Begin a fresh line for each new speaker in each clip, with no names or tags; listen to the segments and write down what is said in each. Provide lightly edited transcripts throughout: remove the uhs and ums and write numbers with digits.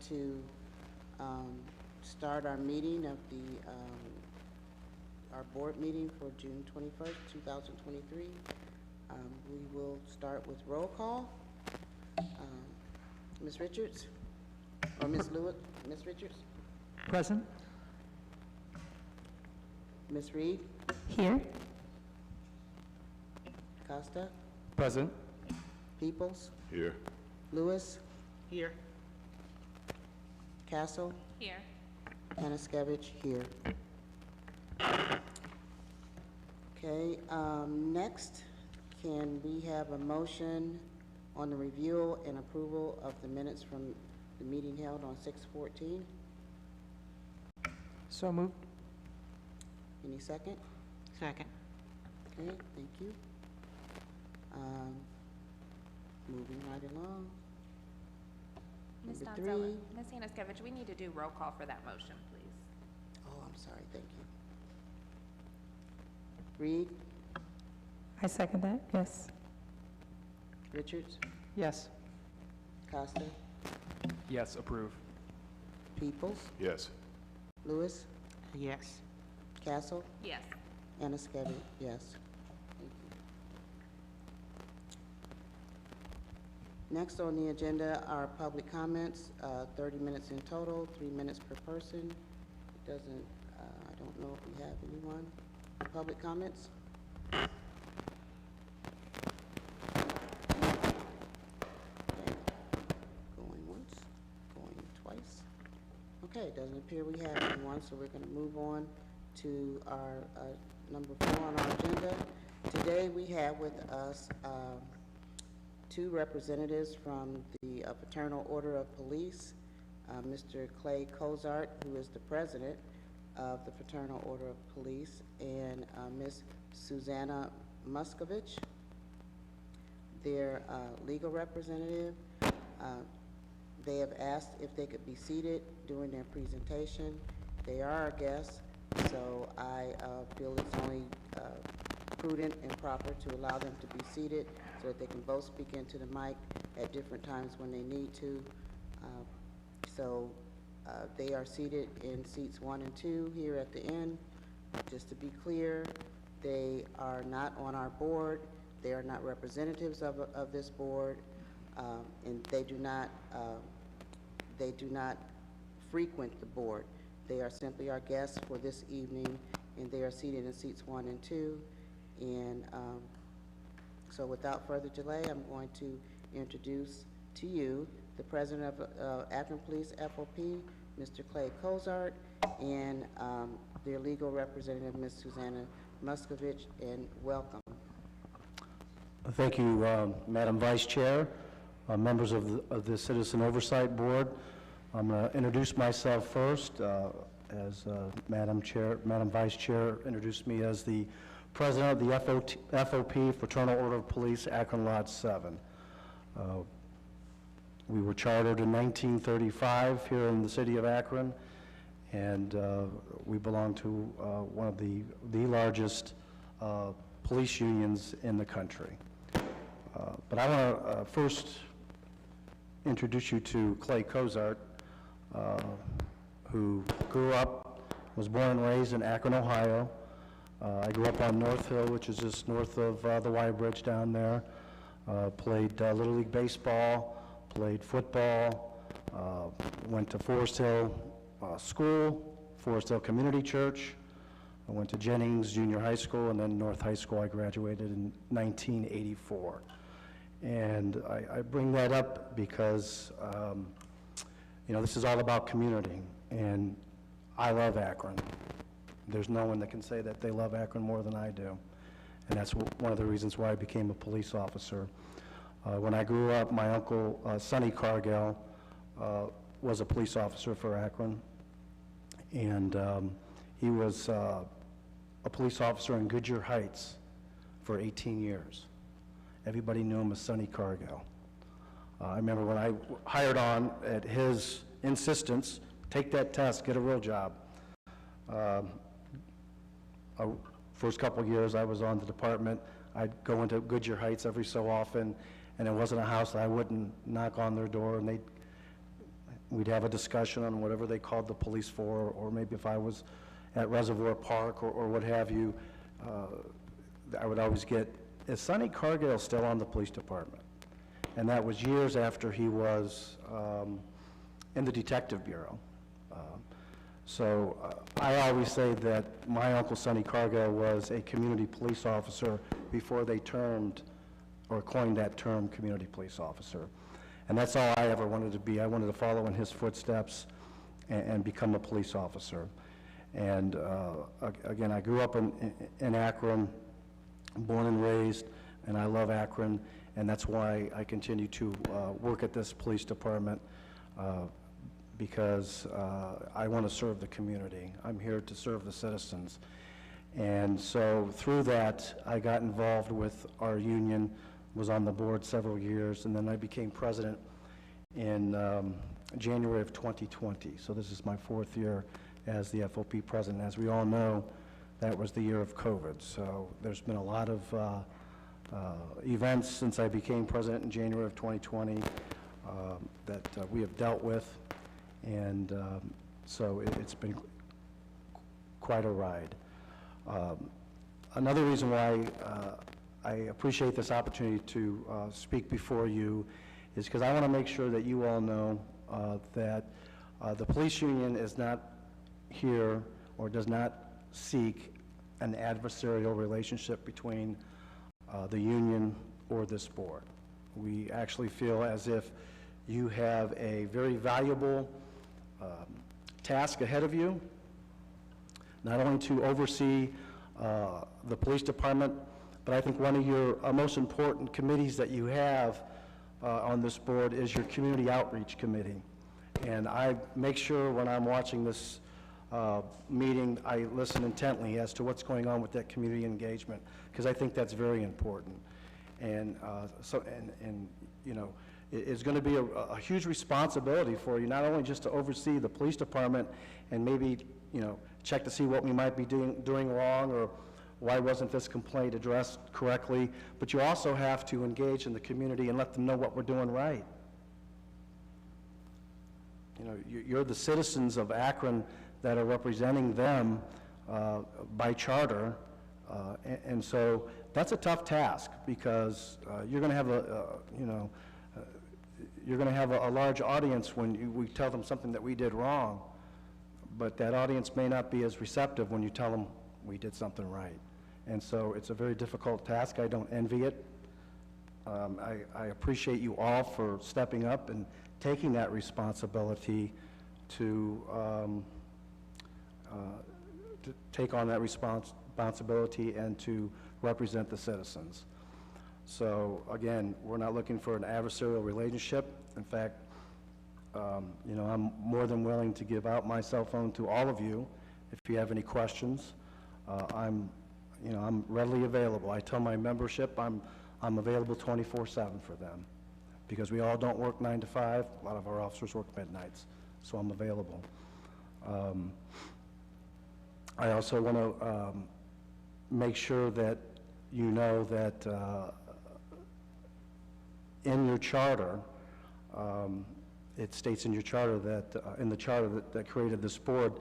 to start our meeting of our board meeting for June 21st, 2023. We will start with roll call. Ms. Richards, or Ms. Lewis, Ms. Richards?
Present.
Ms. Reed?
Here.
Costa?
Present.
Peoples?
Here.
Lewis?
Here.
Castle?
Here.
Anaskevich? Here. Okay, next, can we have a motion on the review and approval of the minutes from the meeting held on 6/14?
So moved.
Any second?
Second.
Okay, thank you. Moving right along.
Ms.
Number
Donzella,
3.
Ms. Anaskevich, we need to do roll call for that motion, please.
Oh, I'm sorry, thank you. Reed?
I second that, yes.
Richards?
Yes.
Costa?
Yes, approve.
Peoples?
Yes.
Lewis?
Yes.
Castle?
Yes.
Anaskevich, yes. Thank you. Next on the agenda are public comments, 30 minutes in total, 3 minutes per person. It doesn't, I don't know if we have anyone. Public comments? Okay. Going once, going twice. Okay, doesn't appear we have anyone, so we're going to move on to our number 4 on our agenda. Today we have with us 2 representatives from the Fraternal Order of Police, Mr. Clay Cozart, who is the president of the Fraternal Order of Police, and Ms. Susanna Muscovich, their legal representative. They have asked if they could be seated during their presentation. They are our guests, so I feel it's only prudent and proper to allow them to be seated so that they can both speak into the mic at different times when they need to. They are seated in seats 1 and 2 here at the end. Just to be clear, they are not on our board. They are not representatives of this board, and they do not frequent the board. They are simply our guests for this evening, and they are seated in seats 1 and 2. And so without further delay, I'm going to introduce to you the president of Akron Police FOP, Mr. Clay Cozart, and their legal representative, Ms. Susanna Muscovich, and welcome.
Thank you, Madam Vice Chair, members of the Citizen Oversight Board. I'm going to introduce myself first, as Madam Vice Chair introduced me as the president of the FOP, Fraternal Order of Police, Akron Lot 7. We were chartered in 1935 here in the city of Akron, and we belong to one of the largest police unions in the country. But I want to first introduce you to Clay Cozart, who was born and raised in Akron, Ohio. I grew up on North Hill, which is just north of the Y Bridge down there. Played Little League Baseball, played football, went to Forest Hill School, Forest Hill Community Church. I went to Jennings Junior High School, and then North High School. I graduated in 1984. And I bring that up because, this is all about community, and I love Akron. There's no one that can say that they love Akron more than I do, and that's one of the reasons why I became a police officer. When I grew up, my uncle, Sonny Cargill, was a police officer for Akron, and he was a police officer in Goodyear Heights for 18 years. Everybody knew him as Sonny Cargill. I remember when I hired on at his insistence, take that test, get a real job. First couple of years I was on the department, I'd go into Goodyear Heights every so often, and it wasn't a house that I wouldn't knock on their door, and we'd have a discussion on whatever they called the police for, or maybe if I was at Reservoir Park or what have you, I would always get, is Sonny Cargill still on the police department? And that was years after he was in the Detective Bureau. So I always say that my Uncle Sonny Cargill was a community police officer before they termed or coined that term community police officer. And that's all I ever wanted to be. I wanted to follow in his footsteps and become a police officer. And again, I grew up in Akron, born and raised, and I love Akron, and that's why I continue to work at this police department, because I want to serve the community. I'm here to serve the citizens. And so through that, I got involved with our union, was on the board several years, and then I became president in January of 2020. So this is my 4th year as the FOP president. As we all know, that was the year of COVID. So there's been a lot of events since I became president in January of 2020 that we have dealt with. And so it's been quite a ride. Another reason why I appreciate this opportunity to speak before you is because I want to make sure that you all know that the police union is not here or does not seek an adversarial relationship between the union or this board. We actually feel as if you have a very valuable task ahead of you, not only to oversee the police department, but I think one of your most important committees that you have on this board is your Community Outreach Committee. And I make sure when I'm watching this meeting, I listen intently as to what's going on with that community engagement, because I think that's very important. And you know, it's going to be a huge responsibility for you, not only just to oversee the police department and maybe, you know, check to see what we might be doing wrong or why wasn't this complaint addressed correctly, but you also have to engage in the community and let them know what we're doing right. You know, you're the citizens of Akron that are representing them by charter, and so that's a tough task, because you're going to have you're going to have a large audience when we tell them something that we did wrong, but that audience may not be as receptive when you tell them we did something right. And so it's a very difficult task. I don't envy it. I appreciate you all for stepping up and taking that responsibility to take on that responsibility and to represent the citizens. So again, we're not looking for an adversarial relationship. In fact, you know, I'm more than willing to give out my cell phone to all of you if you have any questions. I'm readily available. I tell my membership I'm available 24/7 for them, because we all don't work 9 to 5. A lot of our officers work midnights, so I'm available. I also want to make sure that you know that in your charter, it states in your charter that, in the charter that created this board,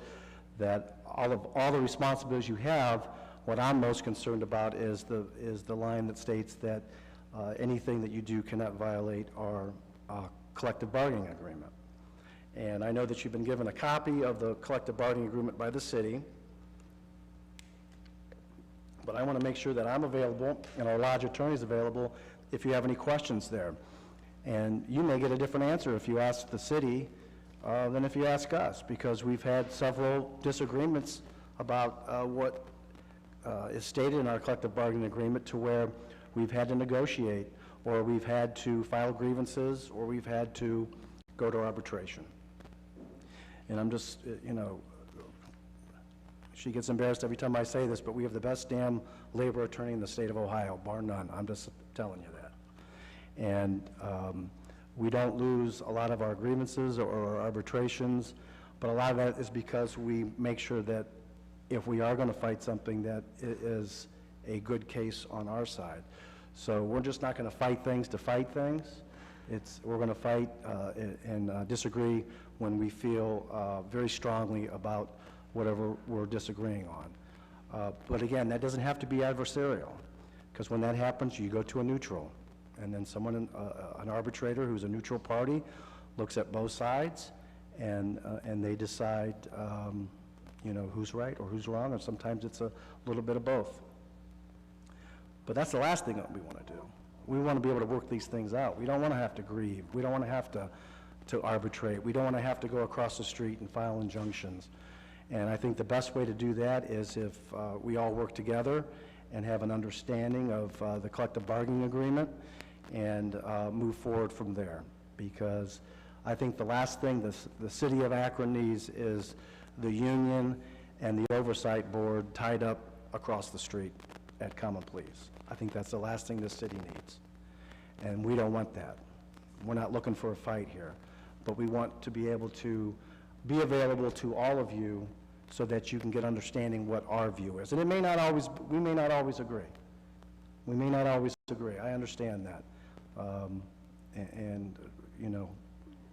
that all the responsibilities you have, what I'm most concerned about is the line that states that anything that you do cannot violate our collective bargaining agreement. And I know that you've been given a copy of the collective bargaining agreement by the city, but I want to make sure that I'm available and our lodge attorney is available if you have any questions there. And you may get a different answer if you ask the city than if you ask us, because we've had several disagreements about what is stated in our collective bargaining agreement, to where we've had to negotiate, or we've had to file grievances, or we've had to go to arbitration. And I'm just, you know, she gets embarrassed every time I say this, but we have the best damn labor attorney in the state of Ohio, bar none. I'm just telling you that. And we don't lose a lot of our grievances or our arbitrations, but a lot of that is because we make sure that if we are going to fight something, that it is a good case on our side. So we're just not going to fight things to fight things. We're going to fight and disagree when we feel very strongly about whatever we're disagreeing on. But again, that doesn't have to be adversarial, because when that happens, you go to a neutral, and then someone, an arbitrator who's a neutral party, looks at both sides, and they decide, you know, who's right or who's wrong, or sometimes it's a little bit of both. But that's the last thing that we want to do. We want to be able to work these things out. We don't want to have to grieve. We don't want to have to arbitrate. We don't want to have to go across the street and file injunctions. And I think the best way to do that is if we all work together and have an understanding of the collective bargaining agreement and move forward from there. Because I think the last thing the city of Akron needs is the union and the oversight board tied up across the street at Common Pleas. I think that's the last thing this city needs. And we don't want that. We're not looking for a fight here. But we want to be able to be available to all of you so that you can get understanding what our view is. And it may not always, we may not always agree. We may not always agree. I understand that. And, you know,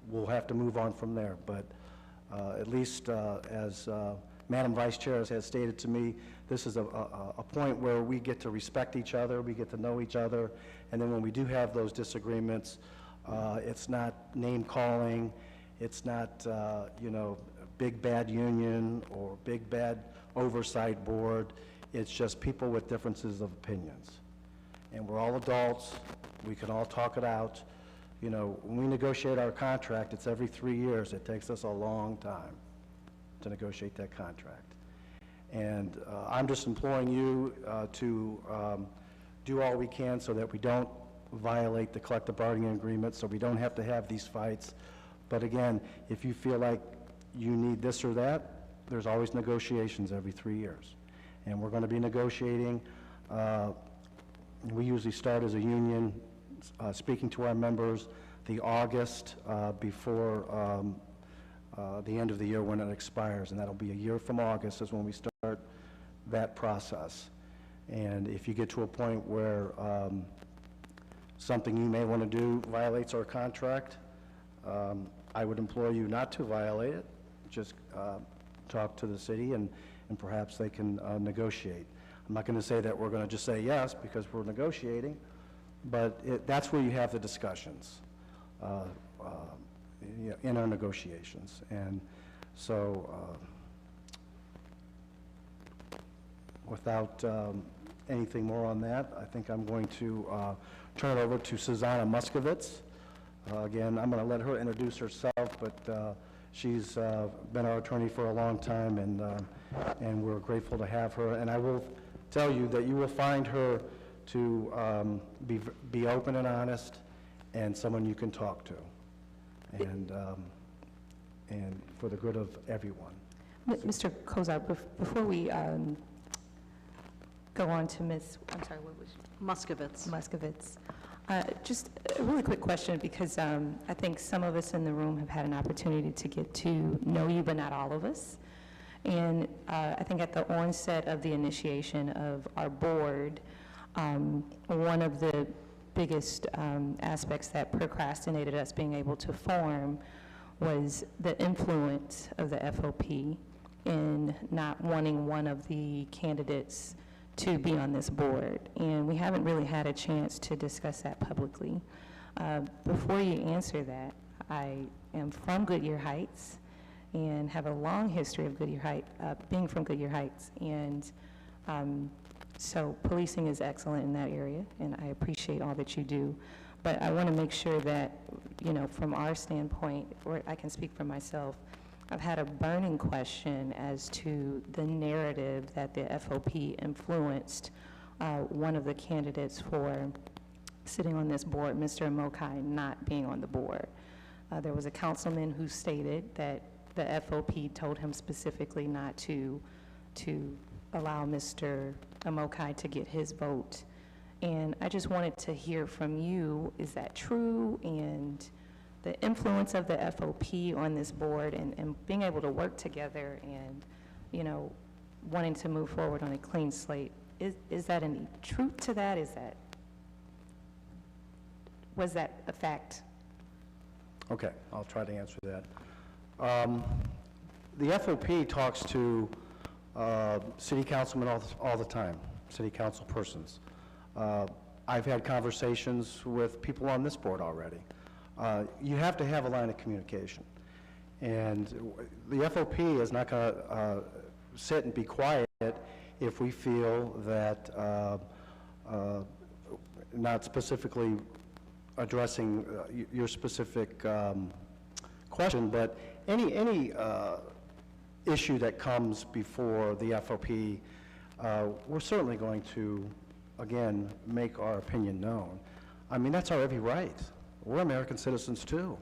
we'll have to move on from there. But at least as Madam Vice Chair has stated to me, this is a point where we get to respect each other, we get to know each other, and then when we do have those disagreements, it's not name-calling, it's not, you know, big bad union or big bad oversight board. It's just people with differences of opinions. And we're all adults, we can all talk it out. You know, when we negotiate our contract, it's every 3 years. It takes us a long time to negotiate that contract. And I'm just imploring you to do all we can so that we don't violate the collective bargaining agreement, so we don't have to have these fights. But again, if you feel like you need this or that, there's always negotiations every 3 years. And we're going to be negotiating. We usually start as a union, speaking to our members the August before the end of the year when it expires, and that'll be a year from August is when we start that process. And if you get to a point where something you may want to do violates our contract, I would implore you not to violate it. Just talk to the city and perhaps they can negotiate. I'm not going to say that we're going to just say yes because we're negotiating, but that's where you have the discussions in our negotiations. And so without anything more on that, I think I'm going to turn it over to Susanna Muskovitz. Again, I'm going to let her introduce herself, but she's been our attorney for a long time, and we're grateful to have her. And I will tell you that you will find her to be open and honest and someone you can talk to, and for the good of everyone.
Mr. Kozar, before we go on to Ms., I'm sorry, what was
Muskovitz.
Muskovitz. Just a really quick question, because I think some of us in the room have had an opportunity to get to know you, but not all of us. And I think at the onset of the initiation of our board, one of the biggest aspects that procrastinated us being able to form was the influence of the FOP in not wanting one of the candidates to be on this board. And we haven't really had a chance to discuss that publicly. Before you answer that, I am from Goodyear Heights and have a long history of being from Goodyear Heights. And so policing is excellent in that area, and I appreciate all that you do. But I want to make sure that, you know, from our standpoint, or I can speak for myself, I've had a burning question as to the narrative that the FOP influenced one of the candidates for sitting on this board, Mr. Amokai, not being on the board. There was a councilman who stated that the FOP told him specifically not to allow Mr. Amokai to get his vote. And I just wanted to hear from you, is that true? And the influence of the FOP on this board and being able to work together and, you know, wanting to move forward on a clean slate, is that any truth to that? Was that a fact?
Okay, I'll try to answer that. The FOP talks to city councilmen all the time, city council persons. I've had conversations with people on this board already. You have to have a line of communication. And the FOP is not going to sit and be quiet if we feel that, not specifically addressing your specific question, but any issue that comes before the FOP, we're certainly going to, again, make our opinion known. I mean, that's our every right. We're American citizens, too.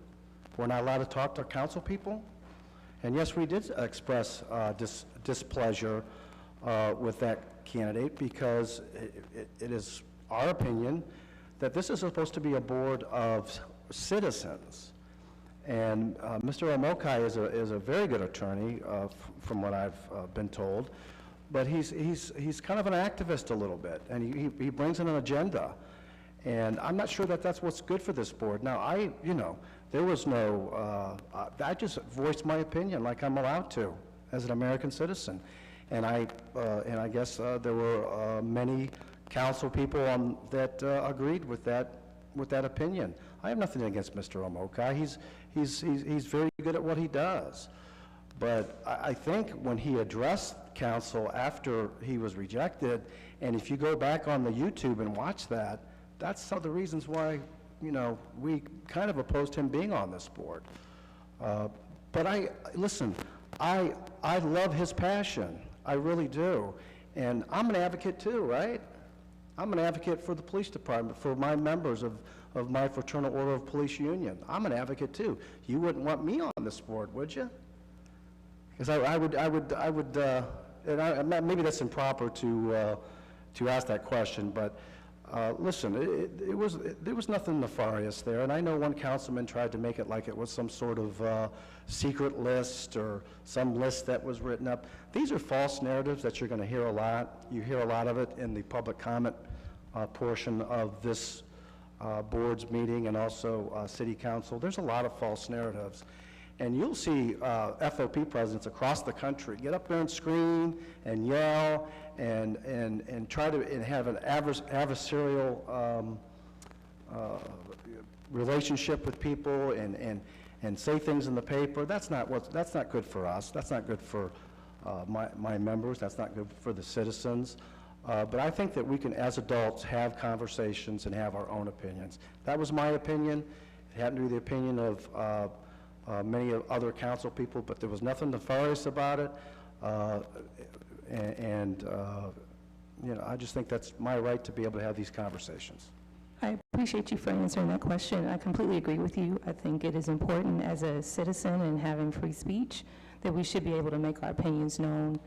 We're not allowed to talk to our council people. And yes, we did express displeasure with that candidate because it is our opinion that this is supposed to be a board of citizens. And Mr. Omokai is a very good attorney, from what I've been told, but he's kind of an activist a little bit, and he brings in an agenda. And I'm not sure that that's what's good for this board. Now, there was no, I just voiced my opinion like I'm allowed to as an American citizen. And I guess there were many council people that agreed with that opinion. I have nothing against Mr. Omokai. He's very good at what he does. But I think when he addressed council after he was rejected, and if you go back on the YouTube and watch that, that's some of the reasons why, we kind of opposed him being on this board. But listen, I love his passion. I really do. And I'm an advocate too, right? I'm an advocate for the police department, for my members of my Fraternal Order of Police Union. I'm an advocate too. You wouldn't want me on this board, would you? Because I would, and maybe that's improper to ask that question, but listen, there was nothing nefarious there, and I know one councilman tried to make it like it was some sort of secret list or some list that was written up. These are false narratives that you're going to hear a lot. You hear a lot of it in the public comment portion of this board's meeting and also city council. There's a lot of false narratives. And you'll see FOP presidents across the country get up there and scream and yell and try to have an adversarial relationship with people and say things in the paper. That's not good for us. That's not good for my members. That's not good for the citizens. But I think that we can, as adults, have conversations and have our own opinions. That was my opinion. It happened to be the opinion of many other council people, but there was nothing nefarious about it. I just think that's my right to be able to have these conversations.
I appreciate you for answering that question. I completely agree with you. I think it is important as a citizen and having free speech that we should be able to make our opinions known.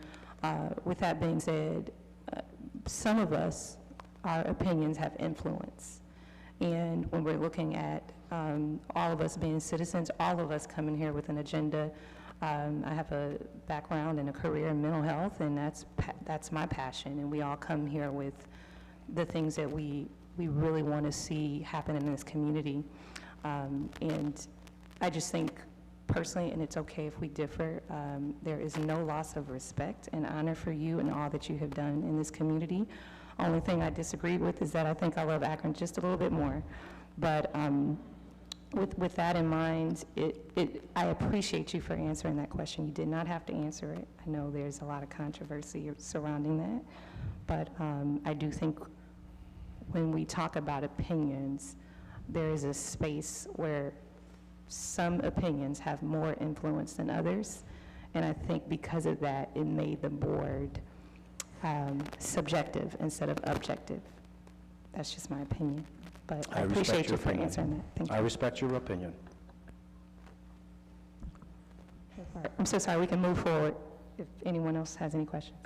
With that being said, some of us, our opinions have influence. And when we're looking at all of us being citizens, all of us coming here with an agenda. I have a background and a career in mental health, and that's my passion. And we all come here with the things that we really want to see happen in this community. And I just think personally, and it's okay if we differ, there is no loss of respect and honor for you and all that you have done in this community. Only thing I disagree with is that I think I love Akron just a little bit more. But with that in mind, I appreciate you for answering that question. You did not have to answer it. I know there's a lot of controversy surrounding that. But I do think when we talk about opinions, there is a space where some opinions have more influence than others. And I think because of that, it made the board subjective instead of objective. That's just my opinion. But I appreciate you for answering that. Thank you.
I respect your opinion.
I'm so sorry. We can move forward if anyone else has any questions.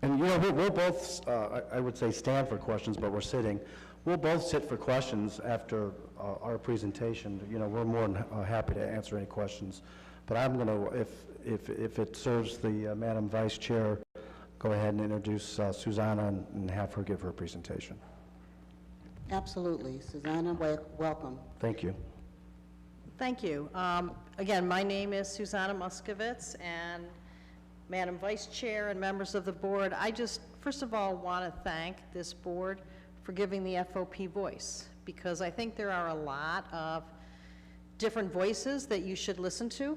And we'll both, I would say stand for questions, but we're sitting. We'll both sit for questions after our presentation. We're more than happy to answer any questions. But I'm going to, if it serves the Madam Vice Chair, go ahead and introduce Susanna and have her give her presentation.
Absolutely. Susanna, welcome.
Thank you.
Thank you. Again, my name is Susanna Muskovitz, and Madam Vice Chair and members of the board, I just, first of all, want to thank this board for giving the FOP voice, because I think there are a lot of different voices that you should listen to,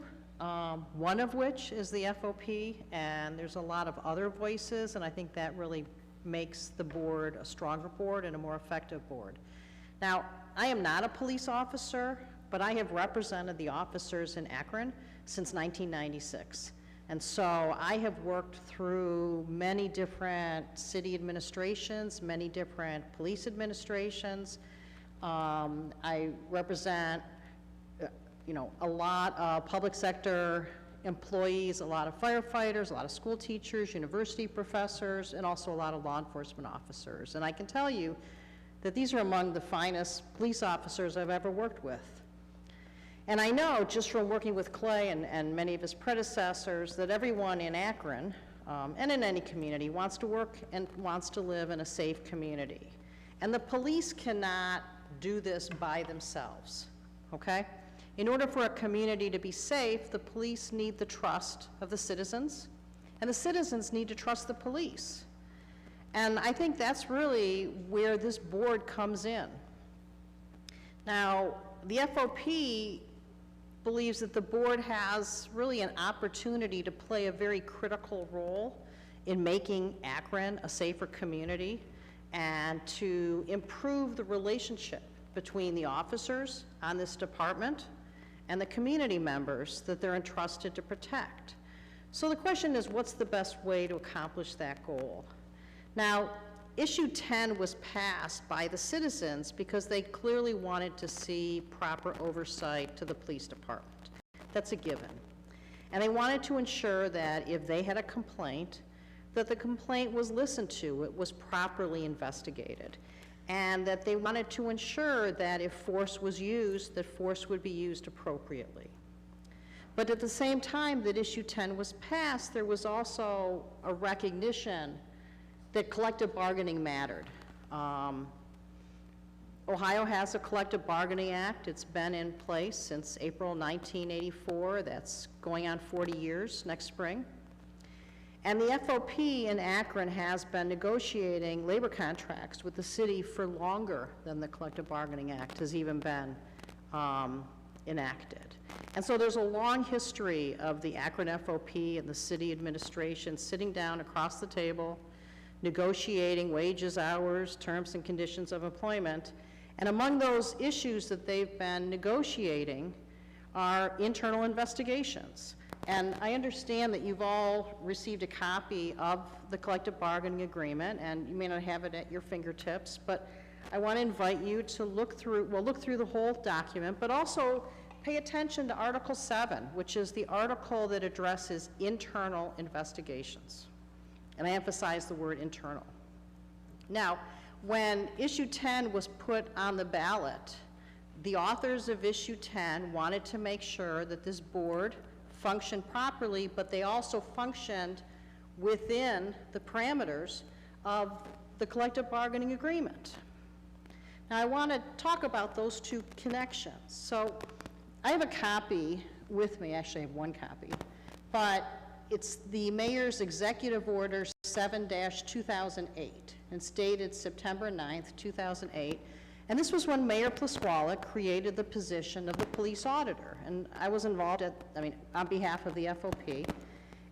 one of which is the FOP, and there's a lot of other voices, and I think that really makes the board a stronger board and a more effective board. Now, I am not a police officer, but I have represented the officers in Akron since 1996. And so I have worked through many different city administrations, many different police administrations. I represent, a lot of public sector employees, a lot of firefighters, a lot of school teachers, university professors, and also a lot of law enforcement officers. And I can tell you that these are among the finest police officers I've ever worked with. And I know, just from working with Clay and many of his predecessors, that everyone in Akron, and in any community, wants to work and wants to live in a safe community. And the police cannot do this by themselves, okay? In order for a community to be safe, the police need the trust of the citizens, and the citizens need to trust the police. And I think that's really where this board comes in. Now, the FOP believes that the board has really an opportunity to play a very critical role in making Akron a safer community and to improve the relationship between the officers on this department and the community members that they're entrusted to protect. So the question is, what's the best way to accomplish that goal? Now, Issue 10 was passed by the citizens because they clearly wanted to see proper oversight to the police department. That's a given. And they wanted to ensure that if they had a complaint, that the complaint was listened to, it was properly investigated, and that they wanted to ensure that if force was used, that force would be used appropriately. But at the same time that Issue 10 was passed, there was also a recognition that collective bargaining mattered. Ohio has a collective bargaining act. It's been in place since April 1984. That's going on 40 years next spring. And the FOP in Akron has been negotiating labor contracts with the city for longer than the collective bargaining act has even been enacted. And so there's a long history of the Akron FOP and the city administration sitting down across the table, negotiating wages, hours, terms and conditions of employment. And among those issues that they've been negotiating are internal investigations. And I understand that you've all received a copy of the collective bargaining agreement, and you may not have it at your fingertips, but I want to invite you to look through the whole document, but also pay attention to Article 7, which is the article that addresses internal investigations. And I emphasize the word internal. Now, when Issue 10 was put on the ballot, the authors of Issue 10 wanted to make sure that this board functioned properly, but they also functioned within the parameters of the collective bargaining agreement. Now, I want to talk about those two connections. So I have a copy with me, actually I have one copy, but it's the Mayor's Executive Order 7-2008, and stated September 9th, 2008. And this was when Mayor Pliswalla created the position of the police auditor. And I was involved on behalf of the FOP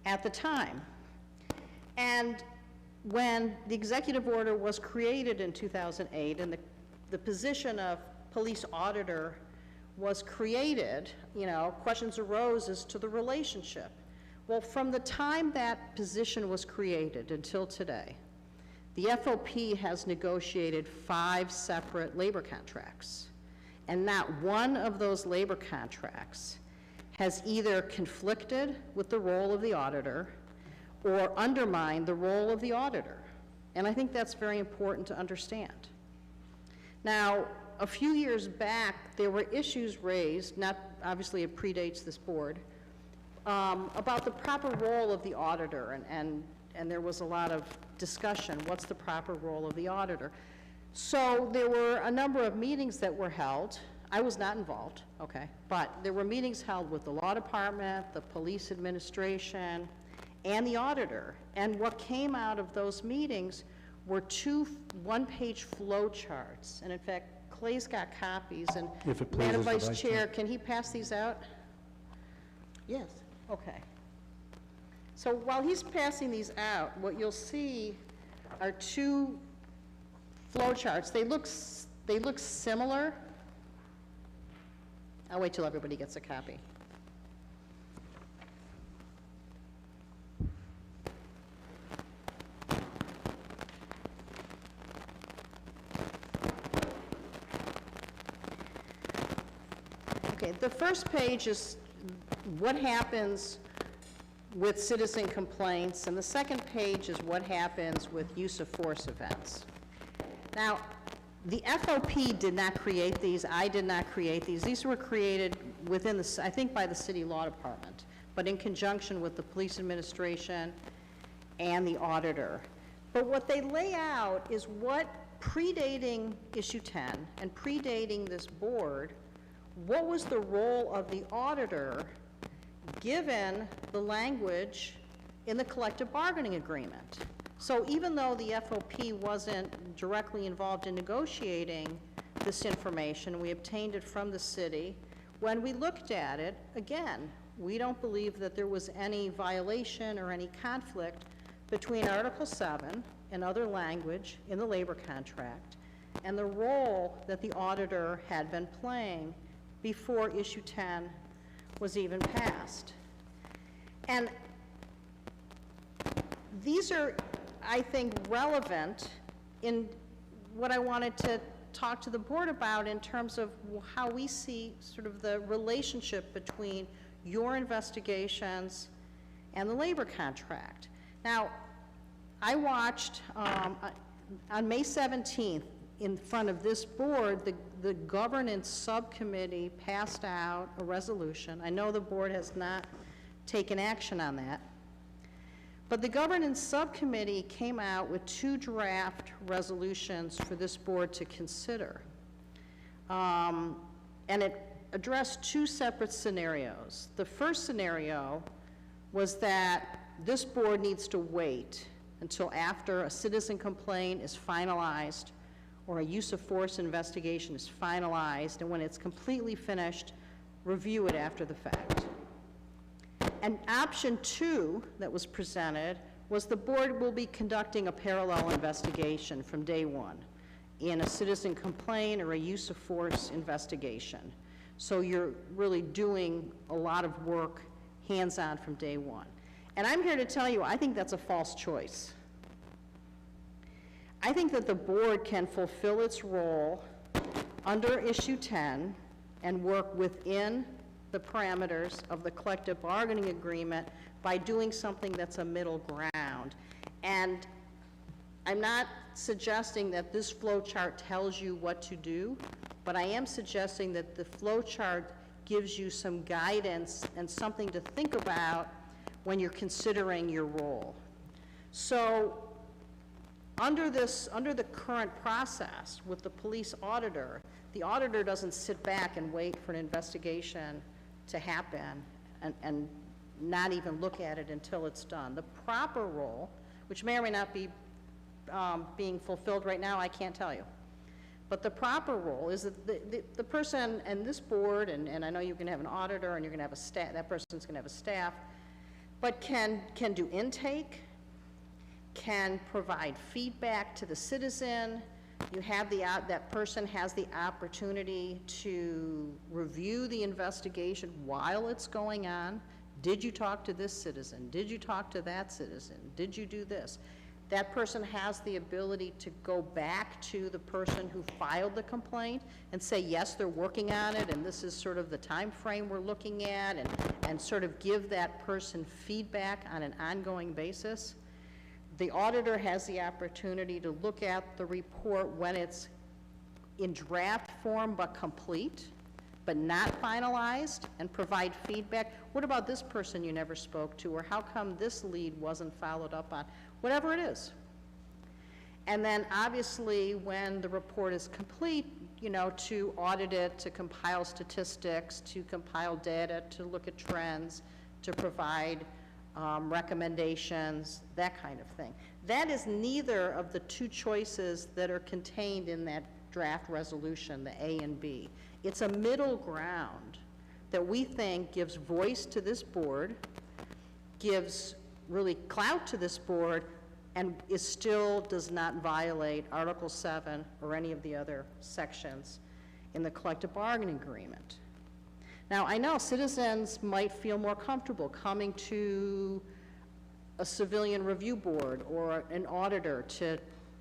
at the time. And when the executive order was created in 2008 and the position of police auditor was created, questions arose as to the relationship. Well, from the time that position was created until today, the FOP has negotiated 5 separate labor contracts, and not one of those labor contracts has either conflicted with the role of the auditor or undermined the role of the auditor. And I think that's very important to understand. Now, a few years back, there were issues raised, not obviously it predates this board, about the proper role of the auditor, and there was a lot of discussion, what's the proper role of the auditor? So there were a number of meetings that were held I was not involved, okay, but there were meetings held with the law department, the police administration, and the auditor. And what came out of those meetings were two one-page flow charts. And in fact, Clay's got copies, and
If it
Madam
pleases the
Vice
Vice
Chair, can he pass these out?
Yes.
Okay. So while he's passing these out, what you'll see are two flow charts. They look similar. I'll wait till everybody gets a copy. Okay, the first page is what happens with citizen complaints, and the second page is what happens with use of force events. Now, the FOP did not create these. I did not create these. These were created within the, I think by the city law department, but in conjunction with the police administration and the auditor. But what they lay out is what, predating issue 10 and predating this board, what was the role of the auditor given the language in the collective bargaining agreement? So even though the FOP wasn't directly involved in negotiating this information, we obtained it from the city. When we looked at it, again, we don't believe that there was any violation or any conflict between Article 7 and other language in the labor contract and the role that the auditor had been playing before issue 10 was even passed. And these are, I think, relevant in what I wanted to talk to the board about in terms of how we see sort of the relationship between your investigations and the labor contract. Now, I watched on May 17th, in front of this board, the governance subcommittee passed out a resolution. I know the board has not taken action on that, but the governance subcommittee came out with 2 draft resolutions for this board to consider. And it addressed 2 separate scenarios. The first scenario was that this board needs to wait until after a citizen complaint is finalized or a use of force investigation is finalized, and when it's completely finished, review it after the fact. And option 2 that was presented was the board will be conducting a parallel investigation from day 1 in a citizen complaint or a use of force investigation. So you're really doing a lot of work hands-on from day 1. And I'm here to tell you, I think that's a false choice. I think that the board can fulfill its role under issue 10 and work within the parameters of the collective bargaining agreement by doing something that's a middle ground. And I'm not suggesting that this flow chart tells you what to do, but I am suggesting that the flow chart gives you some guidance and something to think about when you're considering your role. So under the current process with the police auditor, the auditor doesn't sit back and wait for an investigation to happen and not even look at it until it's done. The proper role, which may or may not be being fulfilled right now, I can't tell you. But the proper role is that the person and this board, and I know you're going to have an auditor and you're going to have a staff, that person's going to have a staff, but can do intake, can provide feedback to the citizen. You have that person has the opportunity to review the investigation while it's going on. Did you talk to this citizen? Did you talk to that citizen? Did you do this? That person has the ability to go back to the person who filed the complaint and say, yes, they're working on it, and this is sort of the time frame we're looking at, and sort of give that person feedback on an ongoing basis. The auditor has the opportunity to look at the report when it's in draft form but complete, but not finalized, and provide feedback. What about this person you never spoke to, or how come this lead wasn't followed up on? Whatever it is. And then obviously, when the report is complete, you know, to audit it, to compile statistics, to compile data, to look at trends, to provide recommendations, that kind of thing. That is neither of the two choices that are contained in that draft resolution, the A and B. It's a middle ground that we think gives voice to this board, gives really clout to this board, and still does not violate Article 7 or any of the other sections in the collective bargaining agreement. Now, I know citizens might feel more comfortable coming to a civilian review board or an auditor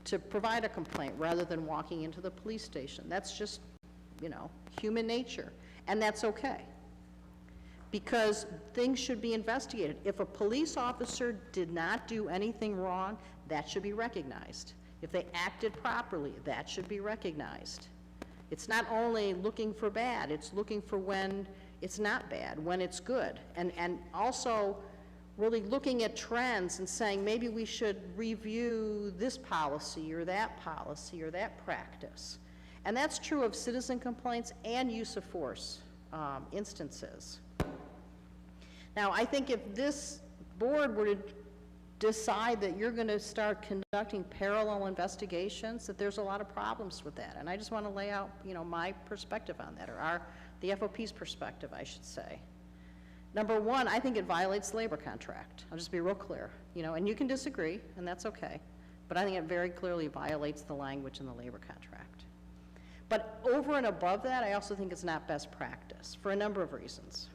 to provide a complaint rather than walking into the police station. That's just, you know, human nature, and that's okay, because things should be investigated. If a police officer did not do anything wrong, that should be recognized. If they acted properly, that should be recognized. It's not only looking for bad, it's looking for when it's not bad, when it's good. And also really looking at trends and saying maybe we should review this policy or that practice. And that's true of citizen complaints and use of force instances. Now, I think if this board were to decide that you're going to start conducting parallel investigations, that there's a lot of problems with that. And I just want to lay out, you know, my perspective on that, or the FOP's perspective, I should say. Number one, I think it violates the labor contract. I'll just be real clear, you know, and you can disagree, and that's okay. But I think it very clearly violates the language in the labor contract. But over and above that, I also think it's not best practice for a number of reasons.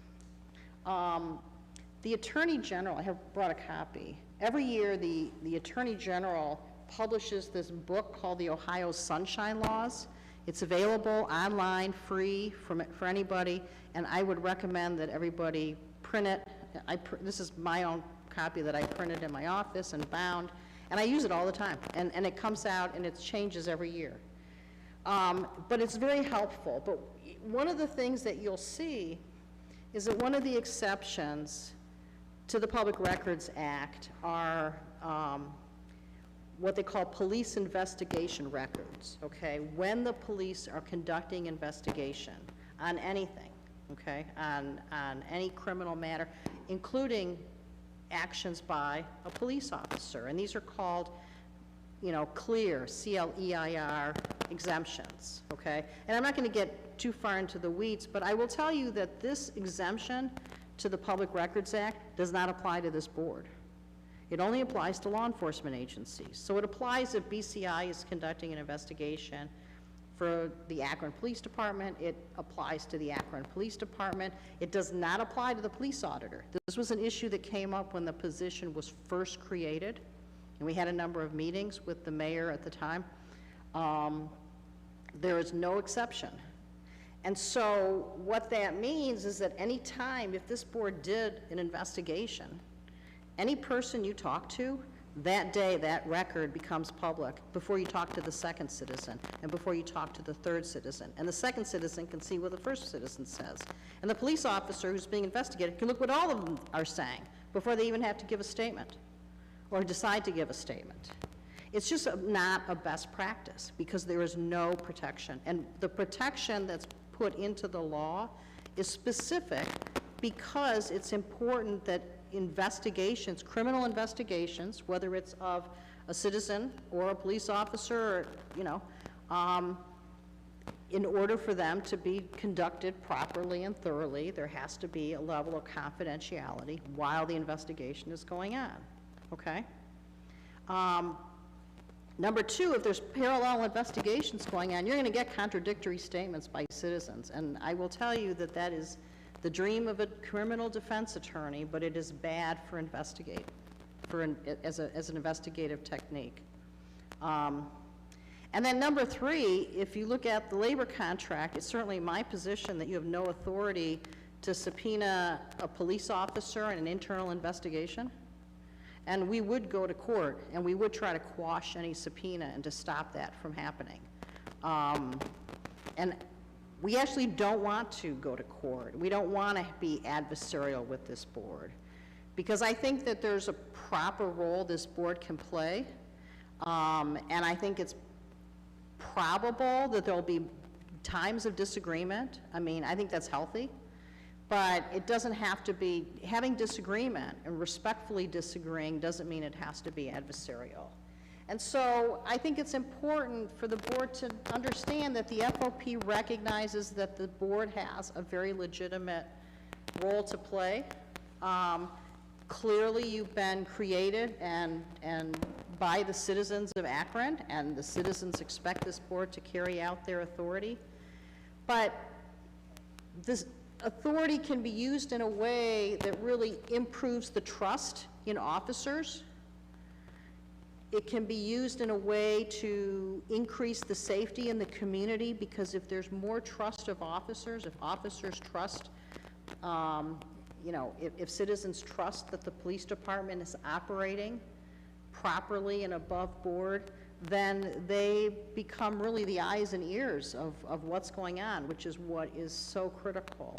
The Attorney General, I have brought a copy. Every year, the Attorney General publishes this book called the Ohio Sunshine Laws. It's available online, free for anybody, and I would recommend that everybody print it. This is my own copy that I printed in my office and bound, and I use it all the time. And it comes out and it changes every year. But it's very helpful. But one of the things that you'll see is that one of the exceptions to the Public Records Act are what they call police investigation records, okay? When the police are conducting investigation on anything, okay? On any criminal matter, including actions by a police officer. And these are called, you know, CLEIR, C-L-E-I-R exemptions, okay? And I'm not going to get too far into the weeds, but I will tell you that this exemption to the Public Records Act does not apply to this board. It only applies to law enforcement agencies. So it applies if BCI is conducting an investigation for the Akron Police Department. It applies to the Akron Police Department. It does not apply to the police auditor. This was an issue that came up when the position was first created, and we had a number of meetings with the mayor at the time. There is no exception. And so what that means is that any time, if this board did an investigation, any person you talk to, that day, that record becomes public before you talk to the second citizen and before you talk to the third citizen. And the second citizen can see what the first citizen says. And the police officer who's being investigated can look what all of them are saying before they even have to give a statement or decide to give a statement. It's just not a best practice because there is no protection. And the protection that's put into the law is specific because it's important that investigations, criminal investigations, whether it's of a citizen or a police officer, or, you know, in order for them to be conducted properly and thoroughly, there has to be a level of confidentiality while the investigation is going on, okay? Number two, if there's parallel investigations going on, you're going to get contradictory statements by citizens. And I will tell you that that is the dream of a criminal defense attorney, but it is bad for as an investigative technique. And then number three, if you look at the labor contract, it's certainly my position that you have no authority to subpoena a police officer in an internal investigation. And we would go to court, and we would try to quash any subpoena and to stop that from happening. And we actually don't want to go to court. We don't want to be adversarial with this board, because I think that there's a proper role this board can play And I think it's probable that there'll be times of disagreement. I mean, I think that's healthy, but it doesn't have to be, having disagreement and respectfully disagreeing doesn't mean it has to be adversarial. And so I think it's important for the board to understand that the FOP recognizes that the board has a very legitimate role to play. Clearly, you've been created and by the citizens of Akron, and the citizens expect this board to carry out their authority. But this authority can be used in a way that really improves the trust in officers. It can be used in a way to increase the safety in the community, because if there's more trust of officers, if officers trust, you know, if citizens trust that the police department is operating properly and above board, then they become really the eyes and ears of what's going on, which is what is so critical.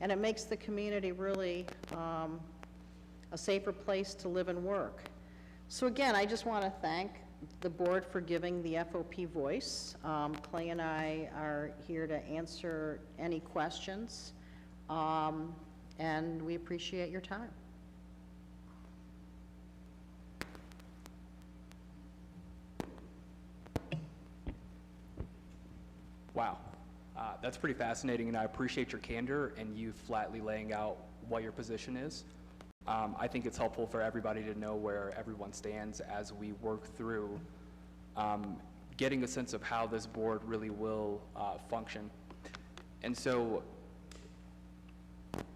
And it makes the community really a safer place to live and work. So again, I just want to thank the board for giving the FOP voice. Clay and I are here to answer any questions, and we appreciate your time.
Wow. That's pretty fascinating, and I appreciate your candor and you flatly laying out what your position is. I think it's helpful for everybody to know where everyone stands as we work through getting a sense of how this board really will function. And so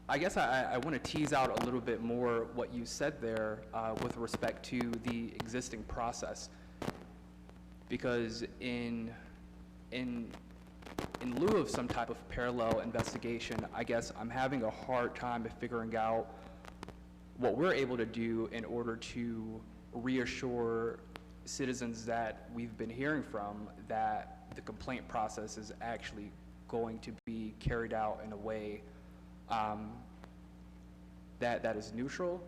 I guess I want to tease out a little bit more what you said there with respect to the existing process, because in lieu of some type of parallel investigation, I guess I'm having a hard time figuring out what we're able to do in order to reassure citizens that we've been hearing from that the complaint process is actually going to be carried out in a way that is neutral,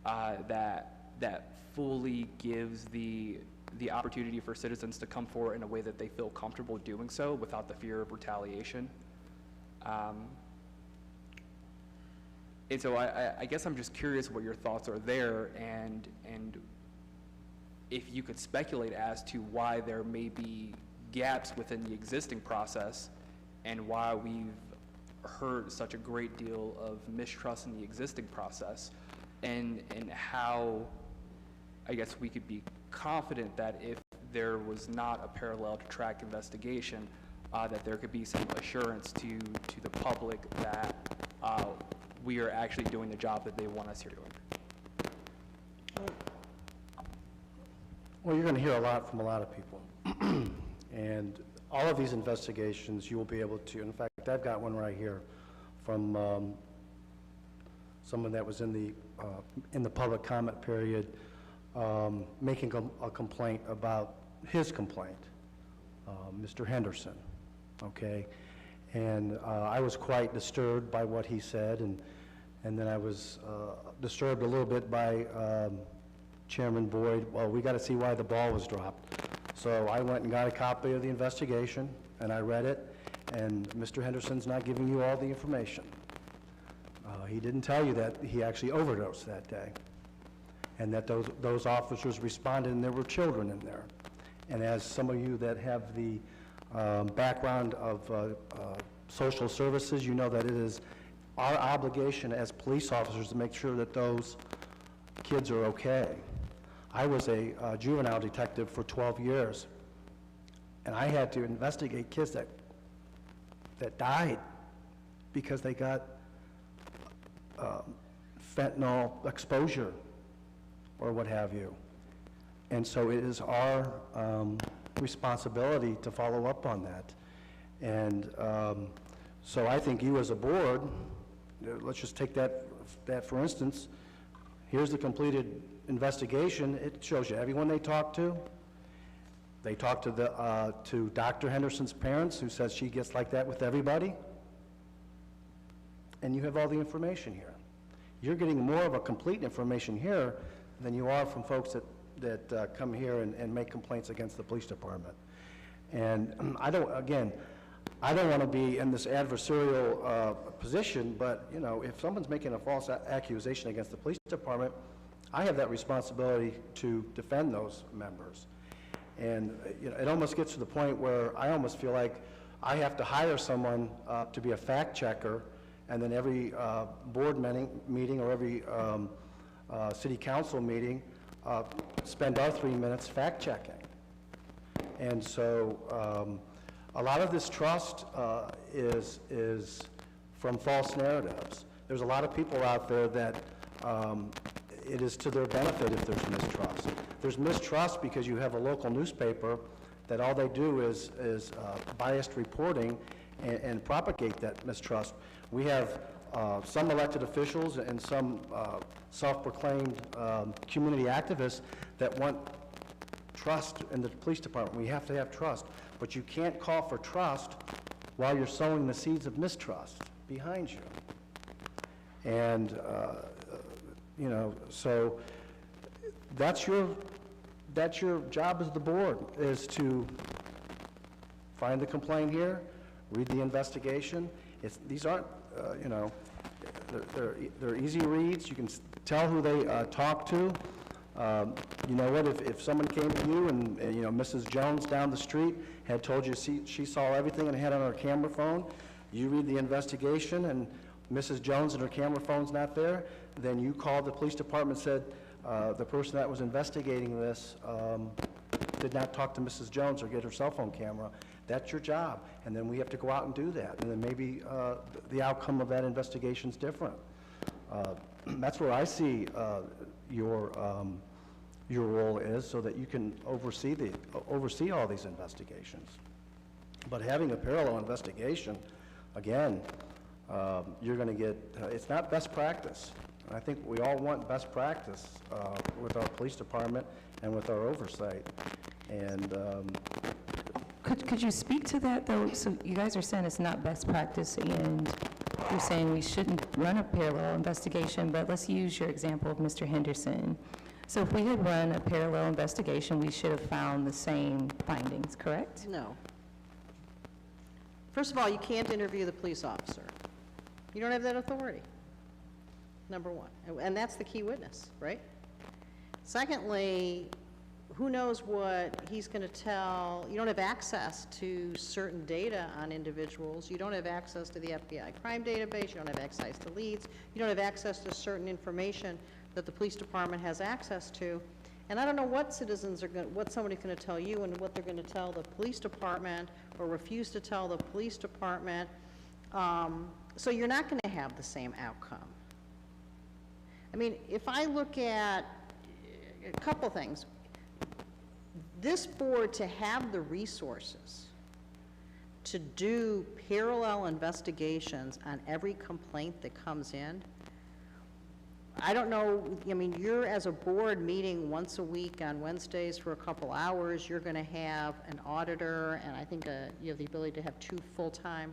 that fully gives the opportunity for citizens to come forward in a way that they feel comfortable doing so without the fear of retaliation. And so I guess I'm just curious what your thoughts are there, and if you could speculate as to why there may be gaps within the existing process and why we've heard such a great deal of mistrust in the existing process, and how I guess we could be confident that if there was not a parallel to track investigation, that there could be some assurance to the public that we are actually doing the job that they want us here doing.
Well, you're going to hear a lot from a lot of people. And all of these investigations, you will be able to, in fact, I've got one right here from someone that was in the public comment period, making a complaint about his complaint, Mr. Henderson, okay? And I was quite disturbed by what he said, and then I was disturbed a little bit by Chairman Boyd. Well, we got to see why the ball was dropped. So I went and got a copy of the investigation, and I read it, and Mr. Henderson's not giving you all the information. He didn't tell you that he actually overdosed that day, and that those officers responded, and there were children in there. And as some of you that have the background of social services, you know that it is our obligation as police officers to make sure that those kids are okay. I was a juvenile detective for 12 years, and I had to investigate kids that died because they got fentanyl exposure or what have you. And so it is our responsibility to follow up on that. And so I think you as a board, let's just take that for instance. Here's the completed investigation. It shows you everyone they talked to. They talked to Dr. Henderson's parents, who says she gets like that with everybody. And you have all the information here. You're getting more of a complete information here than you are from folks that that come here and make complaints against the police department. And I don't want to be in this adversarial position, but, you know, if someone's making a false accusation against the police department, I have that responsibility to defend those members. And, you know, it almost gets to the point where I almost feel like I have to hire someone to be a fact checker, and then every board meeting or every city council meeting, spend our 3 minutes fact checking. And so a lot of this trust is from false narratives. There's a lot of people out there that it is to their benefit if there's mistrust. There's mistrust because you have a local newspaper that all they do is biased reporting and propagate that mistrust. We have some elected officials and some self-proclaimed community activists that want trust in the police department. We have to have trust, but you can't call for trust while you're sowing the seeds of mistrust behind you. And you know, so that's your job as the board, is to find the complaint here, read the investigation. These aren't, you know, they're easy reads. You can tell who they talk to. You know what, if someone came to you and, you know, Mrs. Jones down the street had told you she saw everything and had on her camera phone, you read the investigation and Mrs. Jones and her camera phone's not there, then you call the police department and said, the person that was investigating this did not talk to Mrs. Jones or get her cell phone camera. That's your job, and then we have to go out and do that, and then maybe the outcome of that investigation is different. That's where I see your role is, so that you can oversee all these investigations. But having a parallel investigation, again, you're going to get, it's not best practice. I think we all want best practice with our police department and with our oversight. And
Could you speak to that, though? So you guys are saying it's not best practice, and you're saying we shouldn't run a parallel investigation, but let's use your example of Mr. Henderson. So if we had run a parallel investigation, we should have found the same findings, correct?
No. First of all, you can't interview the police officer. You don't have that authority, number one. And that's the key witness, right? Secondly, who knows what he's going to tell. You don't have access to certain data on individuals. You don't have access to the FBI crime database. You don't have access to leads. You don't have access to certain information that the police department has access to. And I don't know what citizens are going, what somebody's going to tell you and what they're going to tell the police department or refuse to tell the police department. So you're not going to have the same outcome. I mean, if I look at a couple things, this board to have the resources to do parallel investigations on every complaint that comes in, I don't know, I mean, you're as a board meeting once a week on Wednesdays for a couple hours. You're going to have an auditor, and I think you have the ability to have 2 full-time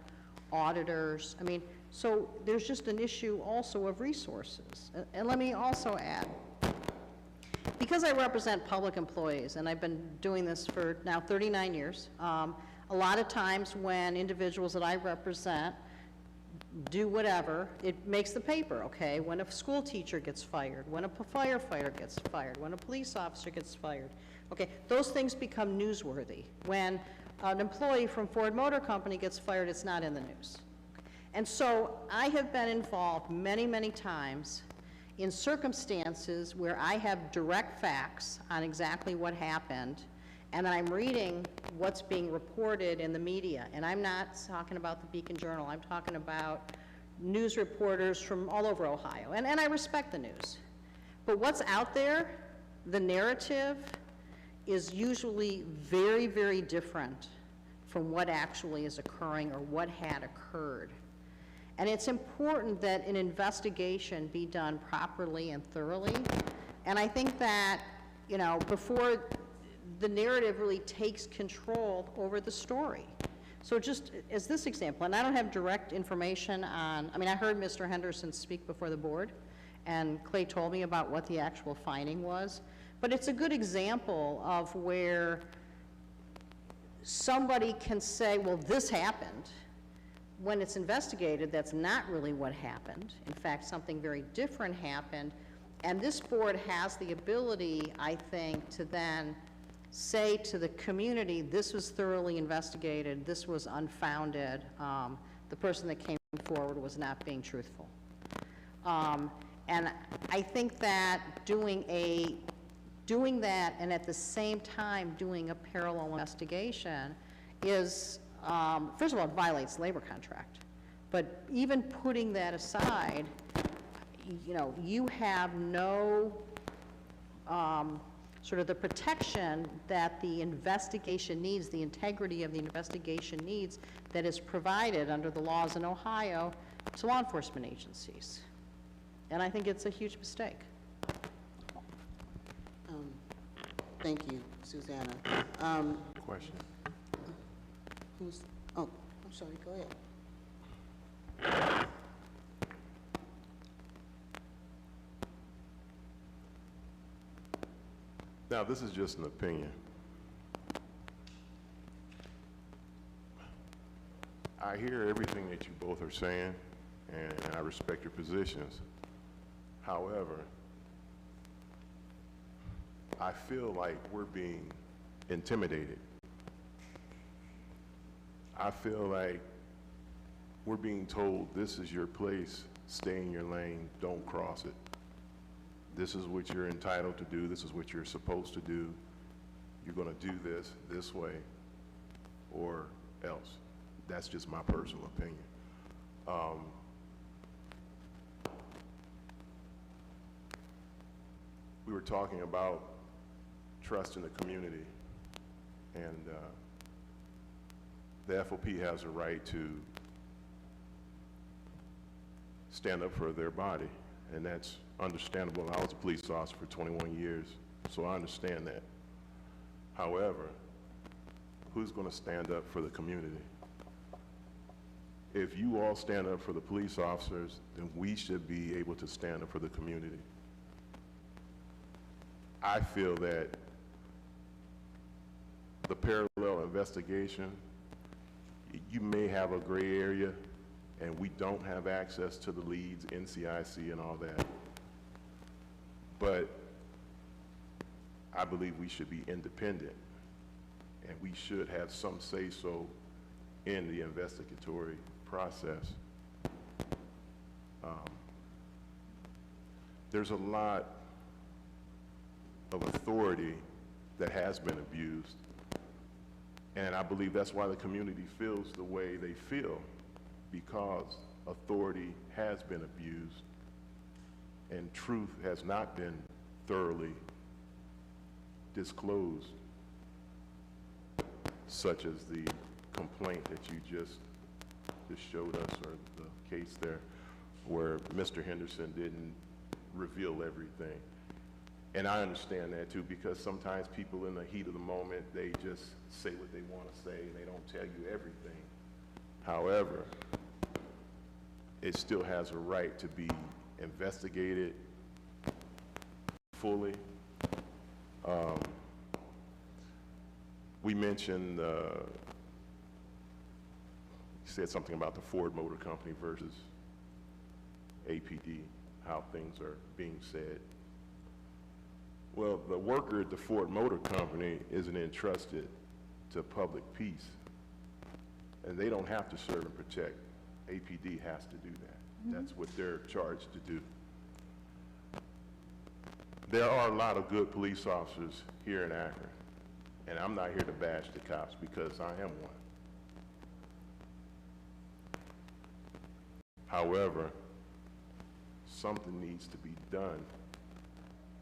auditors. I mean, so there's just an issue also of resources. And let me also add, because I represent public employees, and I've been doing this for now 39 years, a lot of times when individuals that I represent do whatever, it makes the paper, okay? When a school teacher gets fired, when a firefighter gets fired, when a police officer gets fired, okay? Those things become newsworthy. When an employee from Ford Motor Company gets fired, it's not in the news. And so I have been involved many, many times in circumstances where I have direct facts on exactly what happened, and I'm reading what's being reported in the media. And I'm not talking about the Beacon Journal. I'm talking about news reporters from all over Ohio. And I respect the news. But what's out there, the narrative, is usually very, very different from what actually is occurring or what had occurred. And it's important that an investigation be done properly and thoroughly. And I think that, you know, before the narrative really takes control over the story. So just as this example, and I don't have direct information on, I mean, I heard Mr. Henderson speak before the board, and Clay told me about what the actual finding was, But it's a good example of where somebody can say, well, this happened. When it's investigated, that's not really what happened. In fact, something very different happened. And this board has the ability, I think, to then say to the community, this was thoroughly investigated, this was unfounded, the person that came forward was not being truthful. And I think that doing that and at the same time doing a parallel investigation is, first of all, it violates labor contract. But even putting that aside, you know, you have no sort of the protection that the investigation needs, the integrity of the investigation needs that is provided under the laws in Ohio to law enforcement agencies. And I think it's a huge mistake.
Thank you, Susanna.
Question.
Oh, I'm sorry, go ahead.
Now, this is just an opinion. I hear everything that you both are saying, and I respect your positions. However, I feel like we're being intimidated. I feel like we're being told, this is your place, stay in your lane, don't cross it. This is what you're entitled to do, this is what you're supposed to do. You're gonna do this way, or else. That's just my personal opinion. We were talking about trust in the community, and the FOP has a right to stand up for their body, and that's understandable. I was a police officer for 21 years, so I understand that. However, who's going to stand up for the community? If you all stand up for the police officers, then we should be able to stand up for the community. I feel that the parallel investigation, you may have a gray area, and we don't have access to the leads, NCIC and all that. But I believe we should be independent, and we should have some say-so in the investigatory process. There's a lot of authority that has been abused, and I believe that's why the community feels the way they feel, because authority has been abused and truth has not been thoroughly disclosed, such as the complaint that you just showed us, or the case there where Mr. Henderson didn't reveal everything. And I understand that too, because sometimes people in the heat of the moment, they just say what they want to say and they don't tell you everything. However, it still has a right to be investigated fully. We mentioned, you said something about the Ford Motor Company versus APD, how things are being said. Well, the worker at the Ford Motor Company isn't entrusted to public peace, and they don't have to serve and protect. APD has to do that. That's what they're charged to do. There are a lot of good police officers here in Akron, and I'm not here to bash the cops because I am one. However, something needs to be done.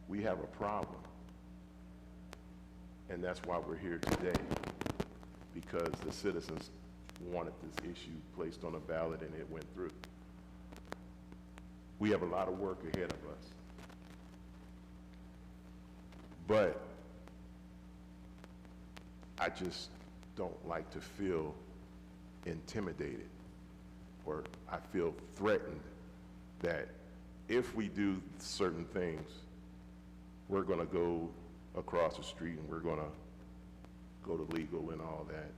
We have a problem, and that's why we're here today, because the citizens wanted this issue placed on a ballot and it went through. We have a lot of work ahead of us, but I just don't like to feel intimidated, or I feel threatened that if we do certain things, we're going to go across the street and we're going to go to legal and all that.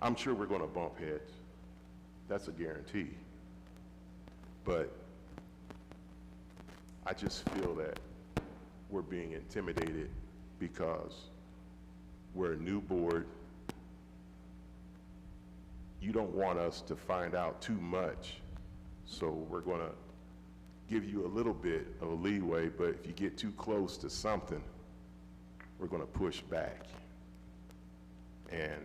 I'm sure we're going to bump heads. That's a guarantee. But I just feel that we're being intimidated because we're a new board. You don't want us to find out too much, so we're going to give you a little bit of a leeway, but if you get too close to something, we're going to push back. And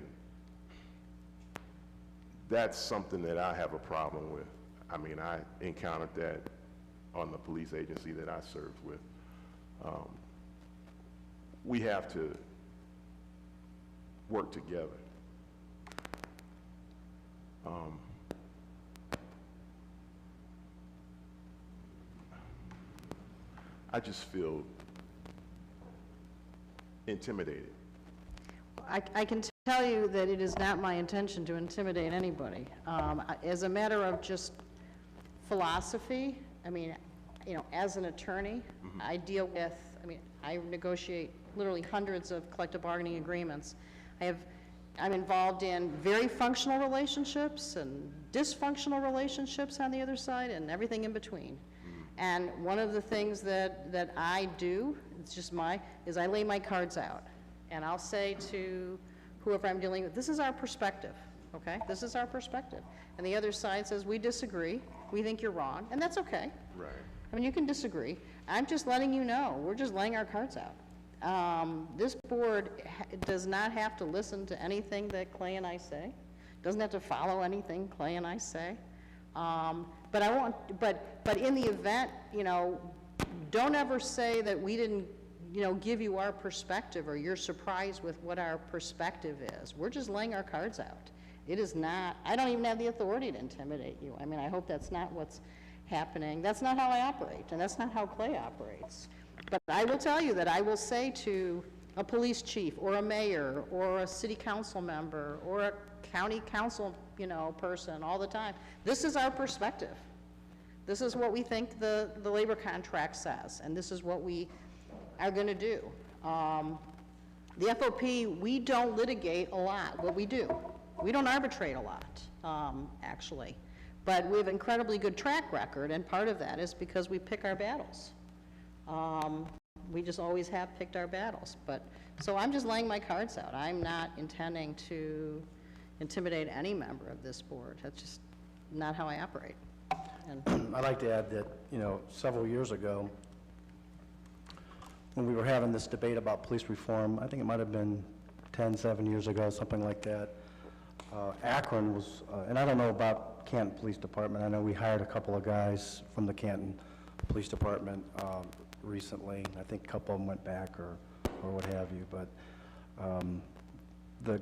that's something that I have a problem with. I mean, I encountered that on the police agency that I served with. We have to work together. I just feel intimidated.
I can tell you that it is not my intention to intimidate anybody. As a matter of just philosophy, I mean, you know, as an attorney, I deal with, I mean, I negotiate literally hundreds of collective bargaining agreements. I'm involved in very functional relationships and dysfunctional relationships on the other side and everything in between. And one of the things that I do, it's just is I lay my cards out. And I'll say to whoever I'm dealing with, this is our perspective, okay? This is our perspective. And the other side says, we disagree, we think you're wrong, and that's okay.
Right.
I mean, you can disagree. I'm just letting you know, we're just laying our cards out. This board does not have to listen to anything that Clay and I say, doesn't have to follow anything Clay and I say. But in the event, you know, don't ever say that we didn't, you know, give you our perspective or you're surprised with what our perspective is. We're just laying our cards out. It is not, I don't even have the authority to intimidate you. I mean, I hope that's not what's happening. That's not how I operate, and that's not how Clay operates. But I will tell you that I will say to a police chief or a mayor or a city council member or a county council, you know, person all the time, this is our perspective. This is what we think the labor contract says, and this is what we are going to do. The FOP, we don't litigate a lot. What we do, we don't arbitrate a lot, actually. But we have an incredibly good track record, and part of that is because we pick our battles. We just always have picked our battles. So I'm just laying my cards out. I'm not intending to intimidate any member of this board. That's just not how I operate.
I'd like to add that, you know, several years ago, when we were having this debate about police reform, I think it might have been 7 years ago, something like that, Akron was, and I don't know about Canton Police Department. I know we hired a couple of guys from the Canton Police Department recently. I think a couple of them went back or what have you, but the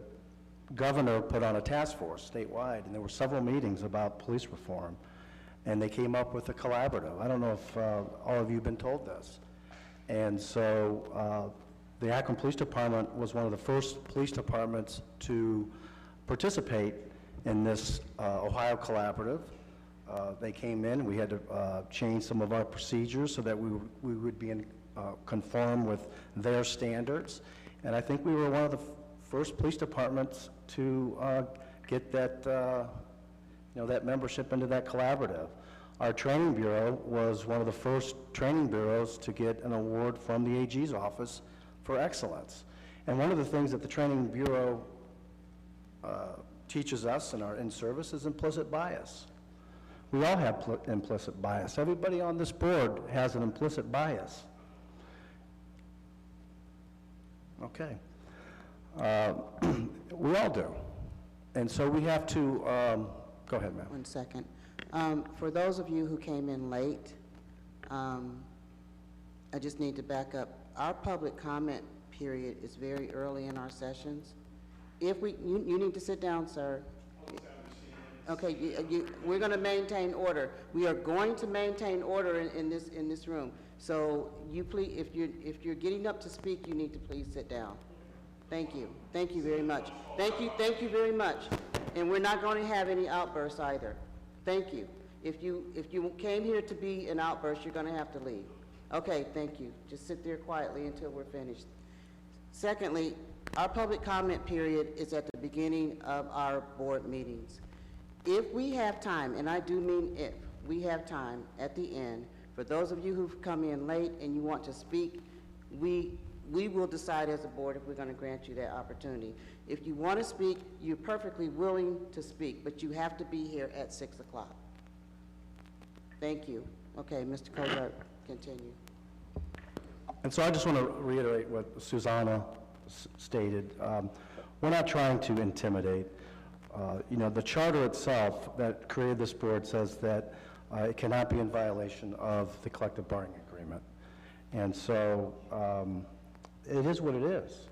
governor put on a task force statewide, and there were several meetings about police reform, and they came up with a collaborative. I don't know if all of you have been told this. And so the Akron Police Department was one of the first police departments to participate in this Ohio collaborative. They came in, we had to change some of our procedures so that we would be in conform with their standards. And I think we were one of the first police departments to get that, you know, that membership into that collaborative. Our training bureau was one of the first training bureaus to get an award from the AG's office for excellence. And one of the things that the training bureau teaches us in our in-service is implicit bias. We all have implicit bias. Everybody on this board has an implicit bias. Okay. We all do. And so we have to, go ahead, ma'am.
1 second. For those of you who came in late, I just need to back up. Our public comment period is very early in our sessions. If you need to sit down, sir. Okay, we're going to maintain order. We are going to maintain order in this room. So you please, if you're getting up to speak, you need to please sit down. Thank you. Thank you very much. Thank you very much. And we're not going to have any outbursts either. Thank you. If you came here to be an outburst, you're going to have to leave. Okay, thank you. Just sit there quietly until we're finished. Secondly, our public comment period is at the beginning of our board meetings. If we have time, and I do mean if, we have time at the end, for those of you who've come in late and you want to speak, we will decide as a board if we're going to grant you that opportunity. If you want to speak, you're perfectly willing to speak, but you have to be here at 6 o'clock. Thank you. Okay, Mr. Cozart, continue.
And so I just want to reiterate what Susanna stated. We're not trying to intimidate. You know, the charter itself that created this board says that it cannot be in violation of the collective bargaining agreement. And so it is what it is.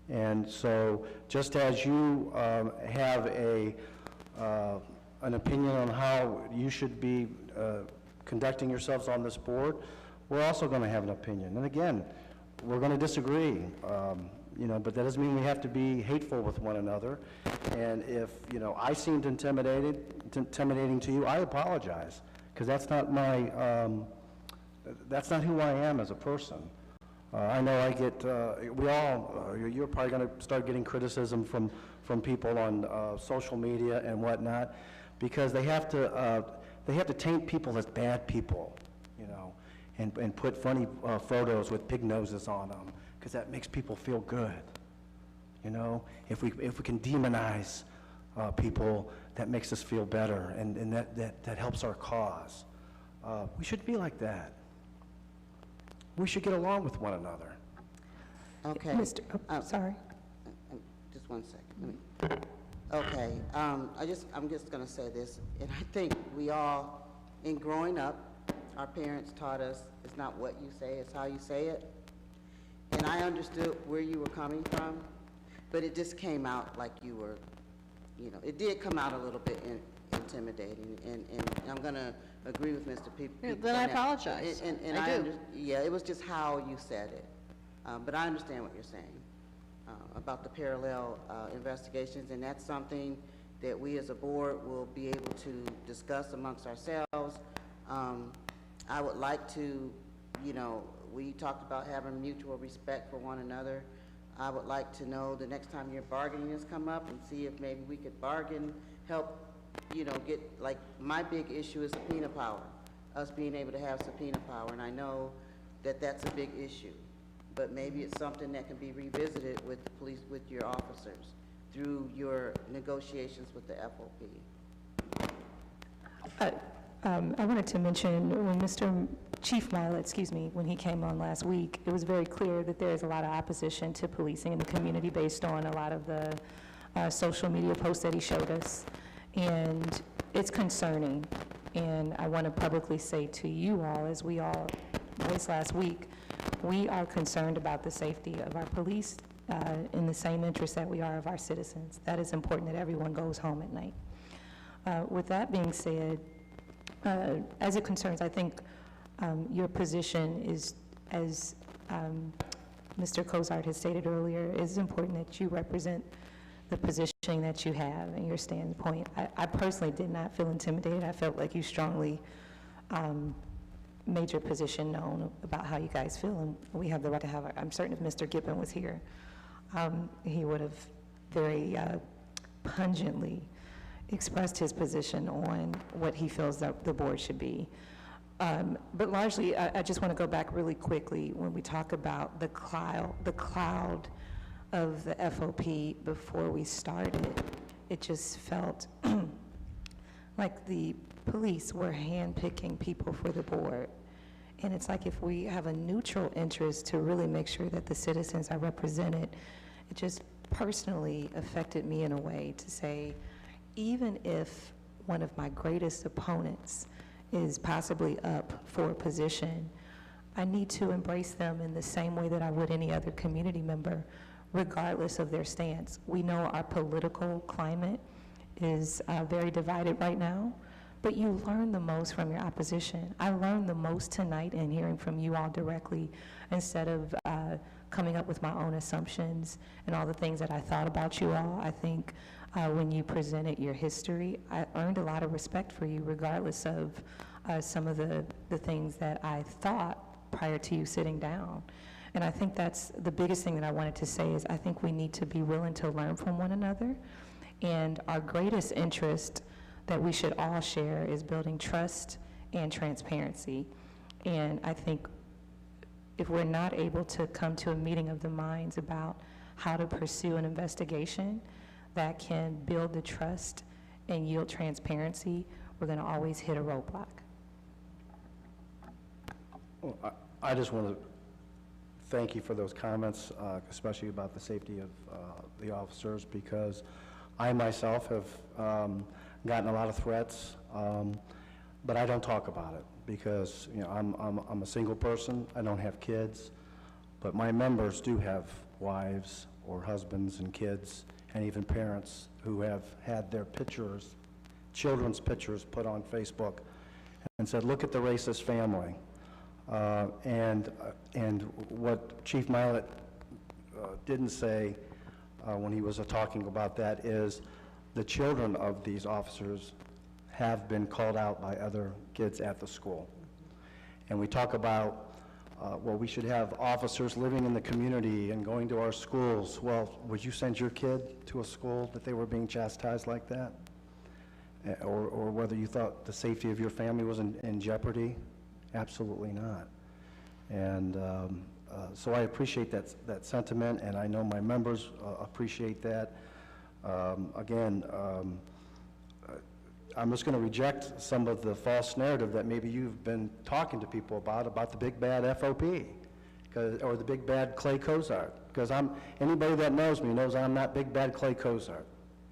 And so just as you have an opinion on how you should be conducting yourselves on this board, we're also going to have an opinion. And again, we're going to disagree, you know, but that doesn't mean we have to be hateful with one another. And if, you know, I seemed intimidating to you, I apologize, because that's not my, that's not who I am as a person. I know I get, we all, you're probably going to start getting criticism from people on social media and whatnot, because they have to taint people as bad people, you know, and put funny photos with pig noses on them, because that makes people feel good. You know, if we can demonize people, that makes us feel better, and that helps our cause. We should be like that. We should get along with one another.
Okay.
Mr. Oh, sorry.
Just one second. Okay. I'm just going to say this, and I think we all, in growing up, our parents taught us it's not what you say, it's how you say it. And I understood where you were coming from, but it just came out like you were, you know, it did come out a little bit intimidating, and I'm going to agree with Mr. Peep.
Then I apologize.
And
I do.
Yeah, it was just how you said it. But I understand what you're saying about the parallel investigations, and that's something that we as a board will be able to discuss amongst ourselves. I would like to, you know, we talked about having mutual respect for one another. I would like to know the next time your bargaining has come up and see if maybe we could bargain, help, you know, get, like, my big issue is subpoena power, us being able to have subpoena power, and I know that that's a big issue, but maybe it's something that can be revisited with the police, with your officers, through your negotiations with the FOP.
I wanted to mention when Mr. Chief Mila, when he came on last week, it was very clear that there is a lot of opposition to policing in the community based on a lot of the social media posts that he showed us. And it's concerning. And I want to publicly say to you all, as we all voiced last week, we are concerned about the safety of our police in the same interest that we are of our citizens. That is important that everyone goes home at night. With that being said, as it concerns, I think your position is, as Mr. Cozart has stated earlier, it's important that you represent the positioning that you have and your standpoint. I personally did not feel intimidated. I felt like you strongly made your position known about how you guys feel, and we have the right to have, I'm certain if Mr. Gibbon was here, he would have very pungently expressed his position on what he feels that the board should be. But largely, I just want to go back really quickly when we talk about the cloud of the FOP before we started. It just felt like the police were handpicking people for the board. And it's like if we have a neutral interest to really make sure that the citizens are represented, it just personally affected me in a way to say, even if one of my greatest opponents is possibly up for a position, I need to embrace them in the same way that I would any other community member, regardless of their stance. We know our political climate is very divided right now, but you learn the most from your opposition. I learned the most tonight in hearing from you all directly, instead of coming up with my own assumptions and all the things that I thought about you all. I think when you presented your history, I earned a lot of respect for you, regardless of some of the things that I thought prior to you sitting down. And I think that's the biggest thing that I wanted to say is I think we need to be willing to learn from one another. And our greatest interest that we should all share is building trust and transparency. And I think if we're not able to come to a meeting of the minds about how to pursue an investigation that can build the trust and yield transparency, we're going to always hit a roadblock.
Well, I just want to thank you for those comments, especially about the safety of the officers, because I myself have gotten a lot of threats, but I don't talk about it because, you know, I'm a single person. I don't have kids, but my members do have wives or husbands and kids and even parents who have had their pictures, children's pictures, put on Facebook and said, look at the racist family. And what Chief Milet didn't say when he was talking about that is the children of these officers have been called out by other kids at the school. And we talk about, well, we should have officers living in the community and going to our schools. Well, would you send your kid to a school that they were being chastised like that? Or whether you thought the safety of your family was in jeopardy? Absolutely not. And so I appreciate that sentiment, and I know my members appreciate that. Again, I'm just going to reject some of the false narrative that maybe you've been talking to people about the big bad FOP, or the big bad Clay Cozart, because anybody that knows me knows I'm not big bad Clay Cozart,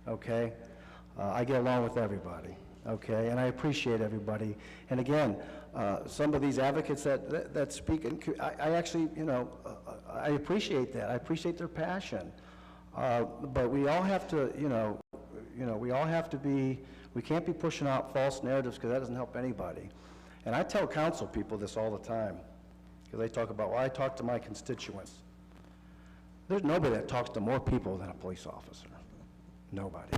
okay? I get along with everybody, okay? And I appreciate everybody. And again, some of these advocates that speak, I actually, you know, I appreciate that. I appreciate their passion. But we all have to, you know, we all have to be, we can't be pushing out false narratives because that doesn't help anybody. And I tell council people this all the time because they talk about, well, I talk to my constituents. There's nobody that talks to more people than a police officer. Nobody.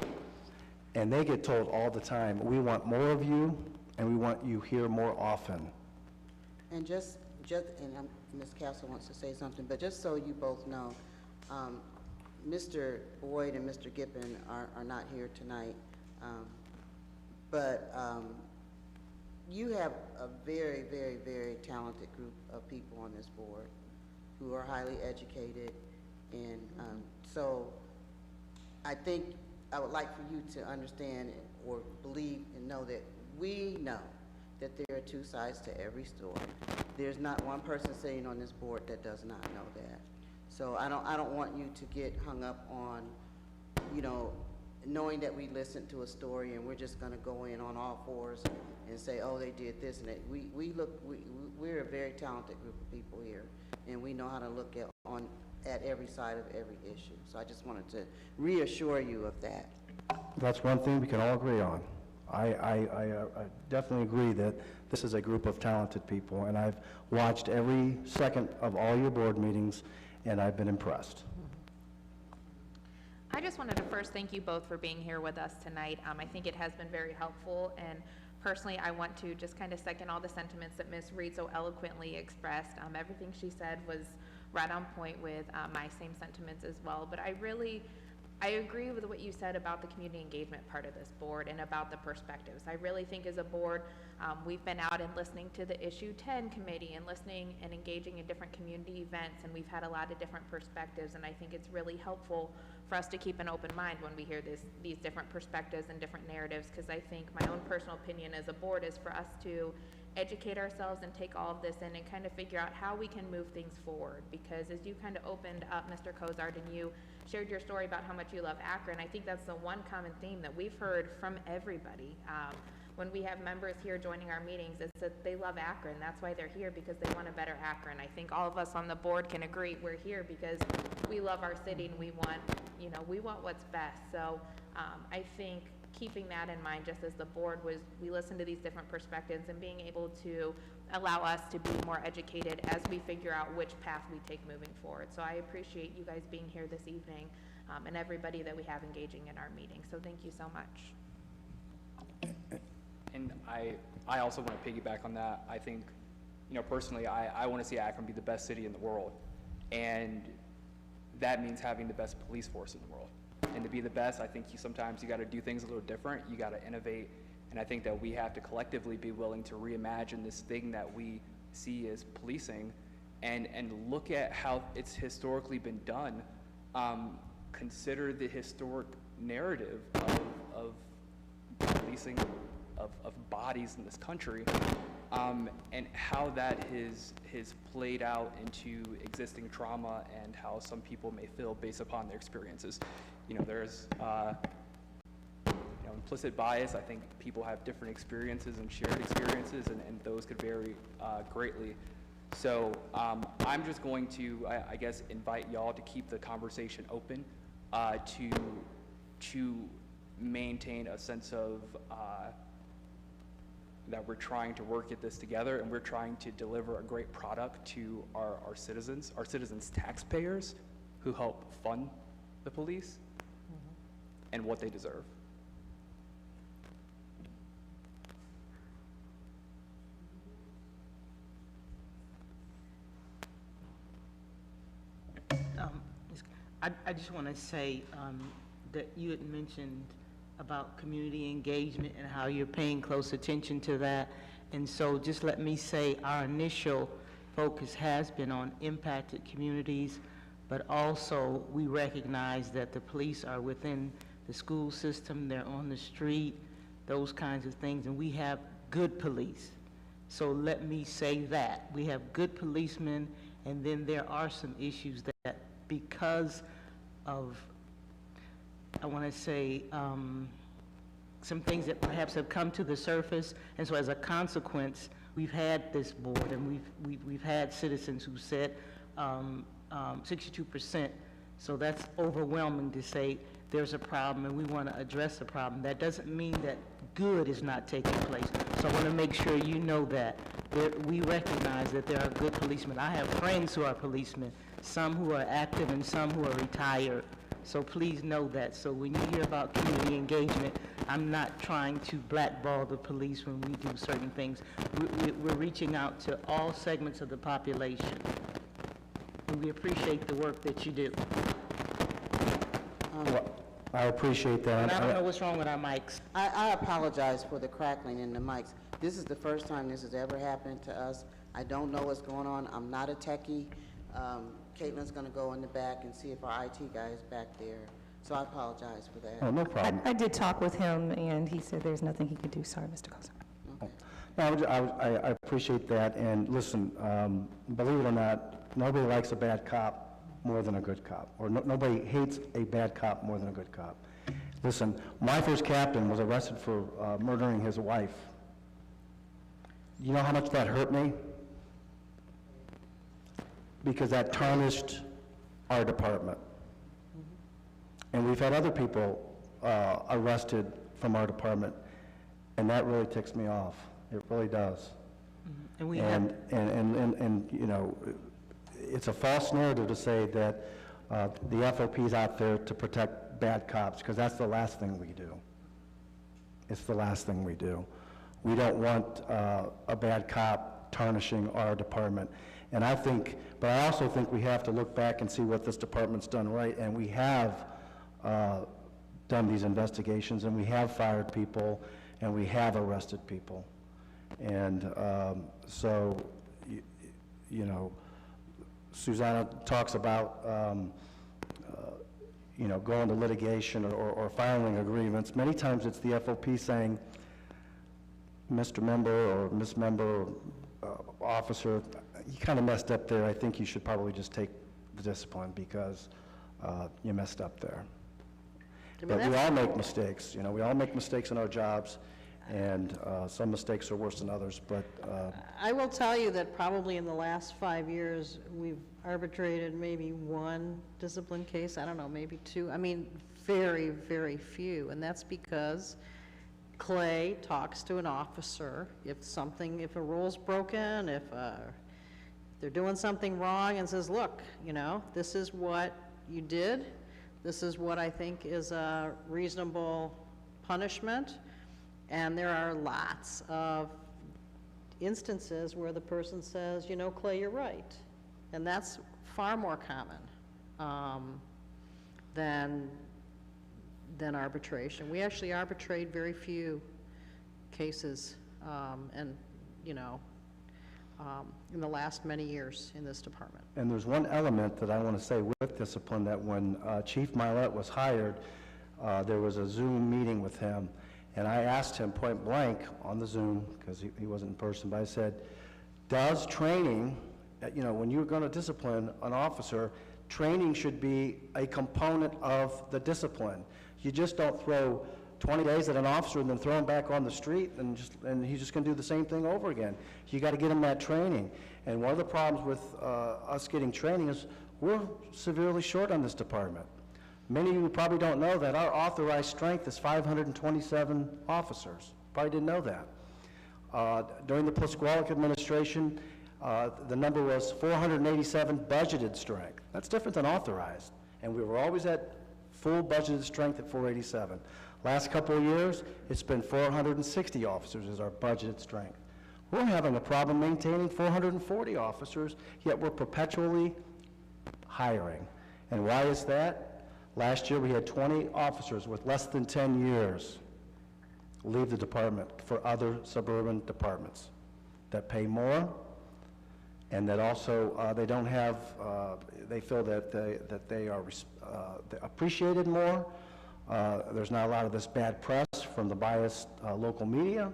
And they get told all the time, we want more of you, and we want you here more often.
And and Ms. Castle wants to say something, but just so you both know, Mr. Boyd and Mr. Gippen are not here tonight, but you have a very, very, very talented group of people on this board who are highly educated, and so I think I would like for you to understand or believe and know that we know that there are two sides to every story. There's not one person sitting on this board that does not know that. So I don't want you to get hung up on, you know, knowing that we listened to a story and we're just going to go in on all fours and say, oh, they did this and that. We're a very talented group of people here, and we know how to look at every side of every issue. So I just wanted to reassure you of that.
That's one thing we can all agree on. I definitely agree that this is a group of talented people, and I've watched every second of all your board meetings, and I've been impressed.
I just wanted to first thank you both for being here with us tonight. I think it has been very helpful, and personally, I want to just kind of second all the sentiments that Ms. Reed so eloquently expressed. Everything she said was right on point with my same sentiments as well, but I agree with what you said about the community engagement part of this board and about the perspectives. I really think as a board, we've been out and listening to the Issue 10 committee and listening and engaging in different community events, and we've had a lot of different perspectives, and I think it's really helpful for us to keep an open mind when we hear these different perspectives and different narratives, because I think my own personal opinion as a board is for us to educate ourselves and take all of this in and kind of figure out how we can move things forward. Because as you kind of opened up, Mr. Cozart, and you shared your story about how much you love Akron, I think that's the one common theme that we've heard from everybody. When we have members here joining our meetings, it's that they love Akron. That's why they're here, because they want a better Akron. I think all of us on the board can agree we're here because we love our city and we want what's best. So I think keeping that in mind, just as the board we listen to these different perspectives and being able to allow us to be more educated as we figure out which path we take moving forward. So I appreciate you guys being here this evening, and everybody that we have engaging in our meeting. So thank you so much.
And I also want to piggyback on that. I think personally, I want to see Akron be the best city in the world. And that means having the best police force in the world. And to be the best, I think sometimes you got to do things a little different. You got to innovate. And I think that we have to collectively be willing to reimagine this thing that we see as policing and look at how it's historically been done. Consider the historic narrative of policing of bodies in this country, and how that has played out into existing trauma and how some people may feel based upon their experiences. There's implicit bias. I think people have different experiences and shared experiences, and those could vary greatly. So I'm just going to, I guess, invite y'all to keep the conversation open, to maintain a sense of that we're trying to work at this together, and we're trying to deliver a great product to our citizens, taxpayers, who help fund the police, and what they deserve.
I just want to say that you had mentioned about community engagement and how you're paying close attention to that. And so just let me say our initial focus has been on impacted communities, but also we recognize that the police are within the school system, they're on the street, those kinds of things, and we have good police. So let me say that. We have good policemen, and then there are some issues that because of, I want to say, some things that perhaps have come to the surface, and so as a consequence, we've had this board, and we've had citizens who said 62%, so that's overwhelming to say there's a problem and we want to address the problem. That doesn't mean that good is not taking place. So I want to make sure you know that we recognize that there are good policemen. I have friends who are policemen, some who are active and some who are retired. So please know that. So when you hear about community engagement, I'm not trying to blackball the police when we do certain things. We're reaching out to all segments of the population. And we appreciate the work that you do.
Well, I appreciate that.
And I don't know what's wrong with our mics.
I apologize for the crackling in the mics. This is the first time this has ever happened to us. I don't know what's going on. I'm not a techie. Caitlin's going to go in the back and see if our IT guy is back there. So I apologize for that.
Oh, no problem.
I did talk with him, and he said there's nothing he could do. Sorry, Mr. Coulter.
Okay.
No, I appreciate that, and listen, believe it or not, nobody likes a bad cop more than a good cop, or nobody hates a bad cop more than a good cop. Listen, my first captain was arrested for murdering his wife. You know how much that hurt me? Because that tarnished our department. And we've had other people arrested from our department, and that really ticks me off. It really does.
And we
And you know, it's a false narrative to say that the FOP is out there to protect bad cops, because that's the last thing we do. It's the last thing we do. We don't want a bad cop tarnishing our department. And I think, but I also think we have to look back and see what this department's done right, and we have done these investigations, and we have fired people, and we have arrested people. And so, you know, Susanna talks about, you know, going to litigation or filing agreements. Many times it's the FOP saying, Mr. Member or Miss Member, officer, you kind of messed up there. I think you should probably just take the discipline because you messed up there. But we all make mistakes. You know, we all make mistakes in our jobs, and some mistakes are worse than others, but...
I will tell you that probably in the last 5 years, we've arbitrated maybe one discipline case, I don't know, maybe two. I mean, very, very few, and that's because Clay talks to an officer if a rule's broken, if they're doing something wrong, and says, look, you know, this is what you did, this is what I think is a reasonable punishment, and there are lots of instances where the person says, you know, Clay, you're right. And that's far more common than arbitration. We actually arbitrate very few cases, and, you know, in the last many years in this department.
And there's one element that I want to say with discipline, that when Chief Milet was hired, there was a Zoom meeting with him, and I asked him point blank on the Zoom, because he wasn't in person, but I said, does training, you know, when you're going to discipline an officer, training should be a component of the discipline. You just don't throw 20 days at an officer and then throw him back on the street and he's just going to do the same thing over again. You got to get him that training. And one of the problems with us getting training is we're severely short on this department. Many of you probably don't know that our authorized strength is 527 officers. Probably didn't know that. During the Pasquale administration, the number was 487 budgeted strength. That's different than authorized. And we were always at full budgeted strength at 487. Last couple of years, it's been 460 officers is our budgeted strength. We're having a problem maintaining 440 officers, yet we're perpetually hiring. And why is that? Last year, we had 20 officers with less than 10 years leave the department for other suburban departments that pay more, and that also they don't have, they feel that they are appreciated more. There's not a lot of this bad press from the biased local media,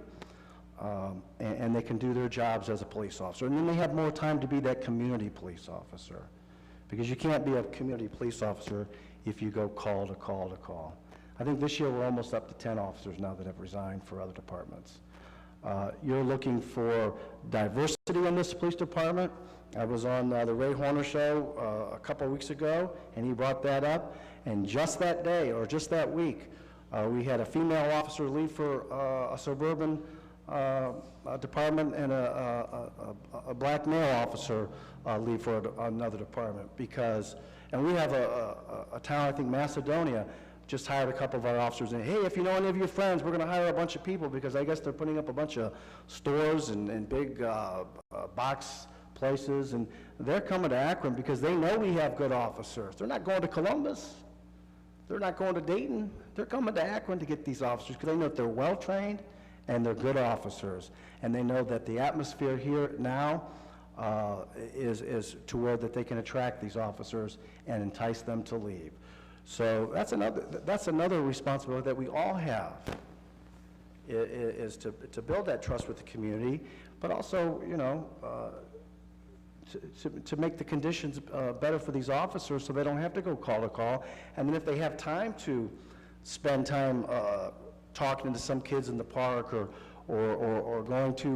and they can do their jobs as a police officer. And then they have more time to be that community police officer, because you can't be a community police officer if you go call to call to call. I think this year we're almost up to 10 officers now that have resigned for other departments. You're looking for diversity in this police department. I was on the Ray Horner show a couple of weeks ago, and he brought that up. And just that day, or just that week, we had a female officer leave for a suburban department, and a black male officer leave for another department. Because, and we have a town, I think Macedonia, just hired a couple of our officers, and hey, if you know any of your friends, we're going to hire a bunch of people, because I guess they're putting up a bunch of stores and big box places, and they're coming to Akron because they know we have good officers. They're not going to Columbus. They're not going to Dayton. They're coming to Akron to get these officers because they know that they're well-trained and they're good officers. And they know that the atmosphere here now is to where that they can attract these officers and entice them to leave. So that's another responsibility that we all have, is to build that trust with the community, but also, you know, to make the conditions better for these officers so they don't have to go call to call. And then if they have time to spend time talking to some kids in the park, or going to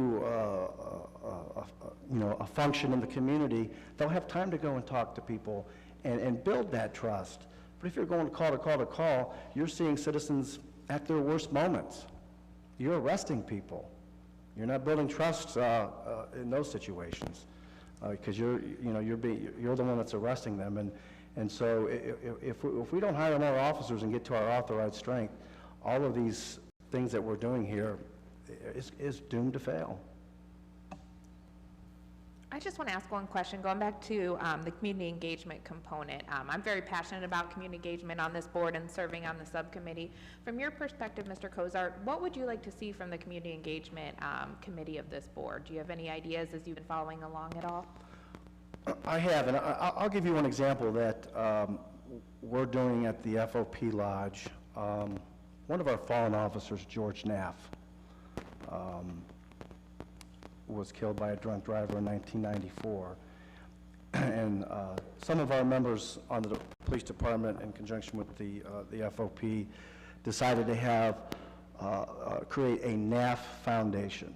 you know, a function in the community, they'll have time to go and talk to people and build that trust. But if you're going call to call to call, you're seeing citizens at their worst moments. You're arresting people. You're not building trust in those situations, because you're the one that's arresting them. And so if we don't hire more officers and get to our authorized strength, all of these things that we're doing here is doomed to fail.
I just want to ask one question, going back to the community engagement component. I'm very passionate about community engagement on this board and serving on the subcommittee. From your perspective, Mr. Cozart, what would you like to see from the community engagement committee of this board? Do you have any ideas as you've been following along at all?
I have, and I'll give you one example that we're doing at the FOP Lodge. One of our fallen officers, George Knaff, was killed by a drunk driver in 1994. And some of our members on the police department, in conjunction with the FOP, decided to have create a Knaff Foundation.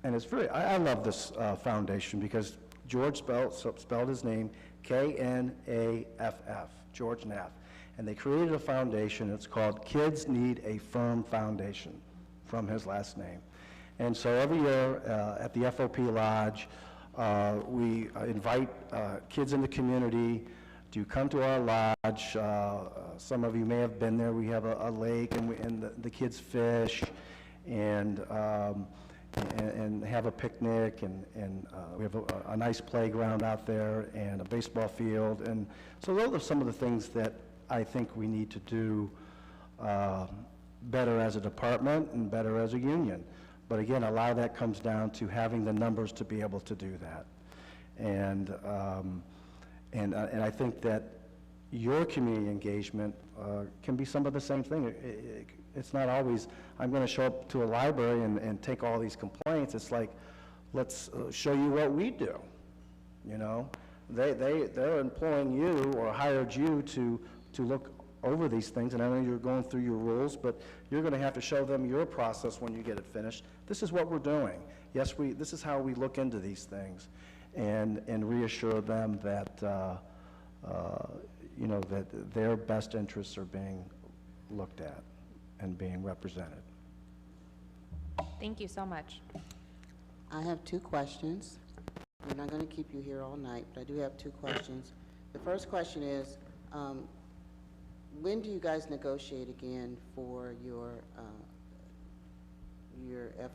And it's very, I love this foundation, because George spelled his name K-N-A-F-F, George Knaff. And they created a foundation. It's called Kids Need a Firm Foundation, from his last name. And so every year at the FOP Lodge, we invite kids in the community to come to our lodge. Some of you may have been there. We have a lake, and the kids fish, and and have a picnic, and we have a nice playground out there and a baseball field. And so those are some of the things that I think we need to do better as a department and better as a union. But again, a lot of that comes down to having the numbers to be able to do that. And I think that your community engagement can be some of the same thing. It's not always, I'm going to show up to a library and take all these complaints. It's like, let's show you what we do, you know? They're employing you or hired you to look over these things, and I know you're going through your rules, but you're going to have to show them your process when you get it finished. This is what we're doing. Yes, this is how we look into these things, and reassure them that, you know, that their best interests are being looked at and being represented.
Thank you so much.
I have two questions. We're not going to keep you here all night, but I do have two questions. The first question is, when do you guys negotiate again for your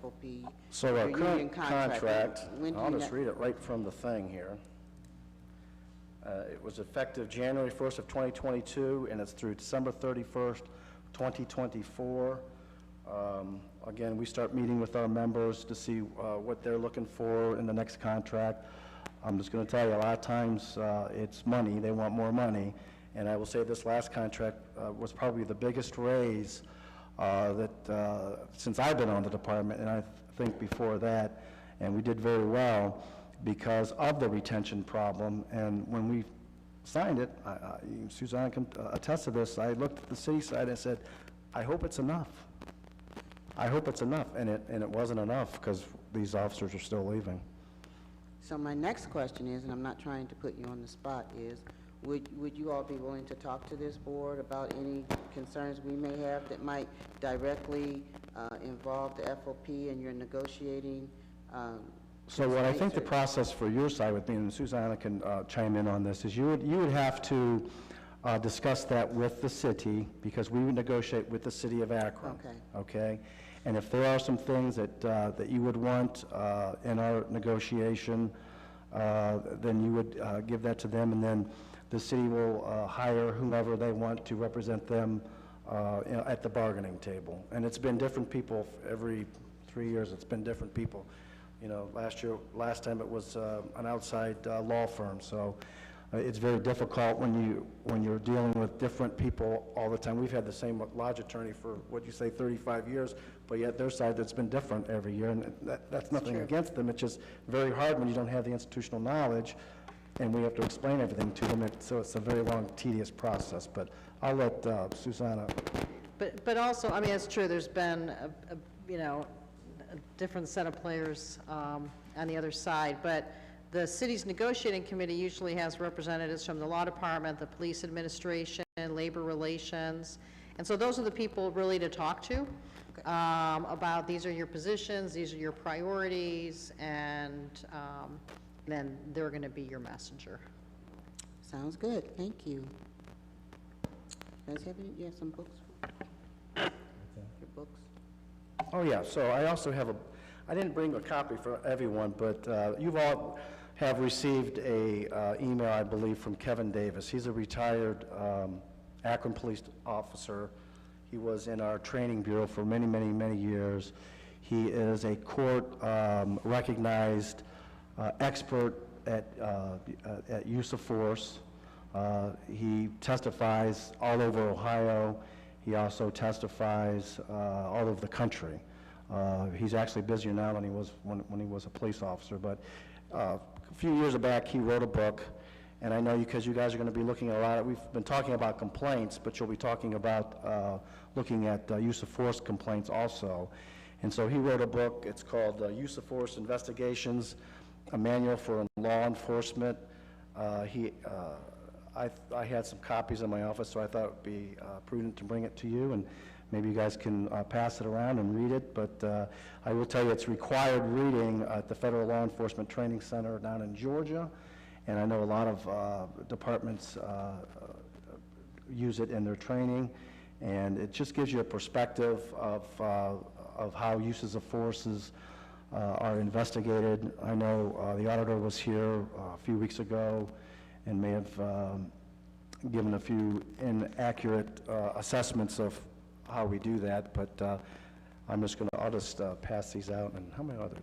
FOP?
So our
your
current
union
contract,
When do
I'll
you
just read it right from the thing here. It was effective January 1st of 2022, and it's through December 31st, 2024. Again, we start meeting with our members to see what they're looking for in the next contract. I'm just going to tell you, a lot of times it's money. They want more money. And I will say this last contract was probably the biggest raise since I've been on the department, and I think before that, and we did very well because of the retention problem. And when we signed it, Suzanne can attest to this, I looked at the city side and said, I hope it's enough. I hope it's enough, and it wasn't enough because these officers are still leaving.
So my next question is, and I'm not trying to put you on the spot, is would you all be willing to talk to this board about any concerns we may have that might directly involve the FOP and your negotiating?
So what I think the process for your side would be, and Susanna can chime in on this, is you would have to discuss that with the city, because we would negotiate with the city of Akron.
Okay.
Okay? And if there are some things that you would want in our negotiation, then you would give that to them, and then the city will hire whomever they want to represent them you know, at the bargaining table. And it's been different people every 3 years. It's been different people. You know, last time it was an outside law firm. So it's very difficult when you're dealing with different people all the time. We've had the same lodge attorney for, what you say, 35 years, but yet their side that's been different every year. And that's nothing against them. It's just very hard when you don't have the institutional knowledge, and we have to explain everything to them. So it's a very long, tedious process. But I'll let Susanna.
But also, I mean, it's true, there's been, you know, a different set of players on the other side, but the city's negotiating committee usually has representatives from the law department, the police administration, labor relations, and so those are the people really to talk to about these are your positions, these are your priorities, and then they're going to be your messenger.
Sounds good. Thank you. You guys have any? You have some books? Your books?
Oh, yeah, so I also have I didn't bring a copy for everyone, but you've all have received a email, I believe, from Kevin Davis. He's a retired Akron police officer. He was in our training bureau for many, many, many years. He is a court-recognized expert at use of force. He testifies all over Ohio. He also testifies all over the country. He's actually busier now than he was when he was a police officer. But a few years back, he wrote a book, and I know because you guys are going to be looking at a lot of, we've been talking about complaints, but you'll be talking about looking at use of force complaints also. And so he wrote a book. It's called Use of Force Investigations, a Manual for Law Enforcement. I had some copies in my office, so I thought it would be prudent to bring it to you, and maybe you guys can pass it around and read it. But I will tell you, it's required reading at the Federal Law Enforcement Training Center down in Georgia, and I know a lot of departments use it in their training, and it just gives you a perspective of how uses of forces are investigated. I know the auditor was here a few weeks ago and may have given a few inaccurate assessments of how we do that, but I'll just pass these out. And how many other?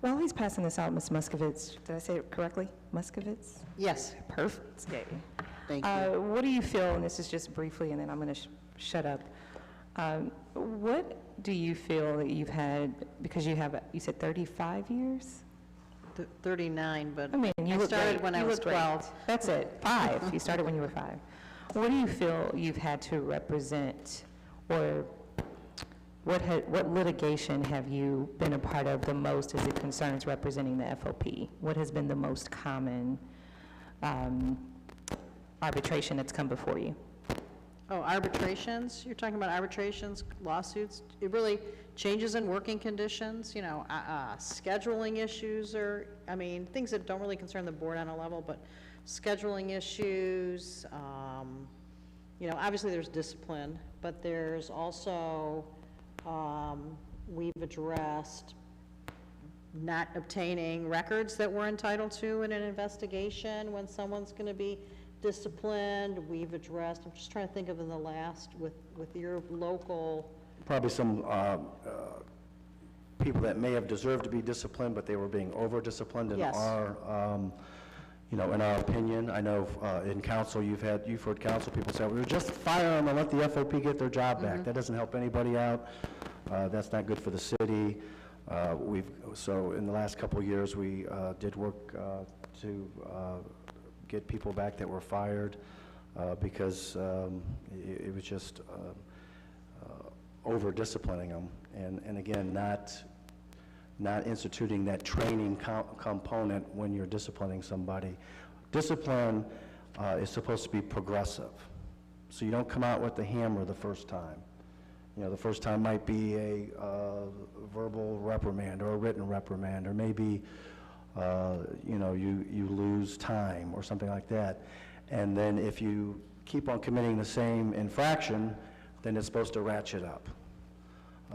While he's passing this out, Ms. Muskovitz, did I say it correctly? Muskovitz?
Yes.
Perfect. Okay.
Thank you.
What do you feel, and this is just briefly, and then I'm going to shut up. What do you feel that you've had, because you said 35 years?
39, but
I mean, you
I
look
started
great.
when I
You
was
look great.
12.
That's it, 5. You started when you were 5. What do you feel you've had to represent, or what litigation have you been a part of the most as it concerns representing the FOP? What has been the most common arbitration that's come before you?
Oh, arbitrations? You're talking about arbitrations, lawsuits? It really changes in working conditions, scheduling issues, or, I mean, things that don't really concern the board on a level, but scheduling issues, obviously there's discipline, but there's also, we've addressed not obtaining records that we're entitled to in an investigation when someone's going to be disciplined. We've addressed, I'm just trying to think of in the last, with your local.
Probably some people that may have deserved to be disciplined, but they were being over-disciplined in
Yes.
our, in our opinion. I know in council, you've heard council people say, well, just fire them and let the FOP get their job back. That doesn't help anybody out. That's not good for the city. So in the last couple of years, we did work to get people back that were fired because it was just over-disciplining them, and again, not instituting that training component when you're disciplining somebody. Discipline is supposed to be progressive, so you don't come out with the hammer the first time. The first time might be a verbal reprimand or a written reprimand, or maybe you lose time or something like that. And then if you keep on committing the same infraction, then it's supposed to ratchet up.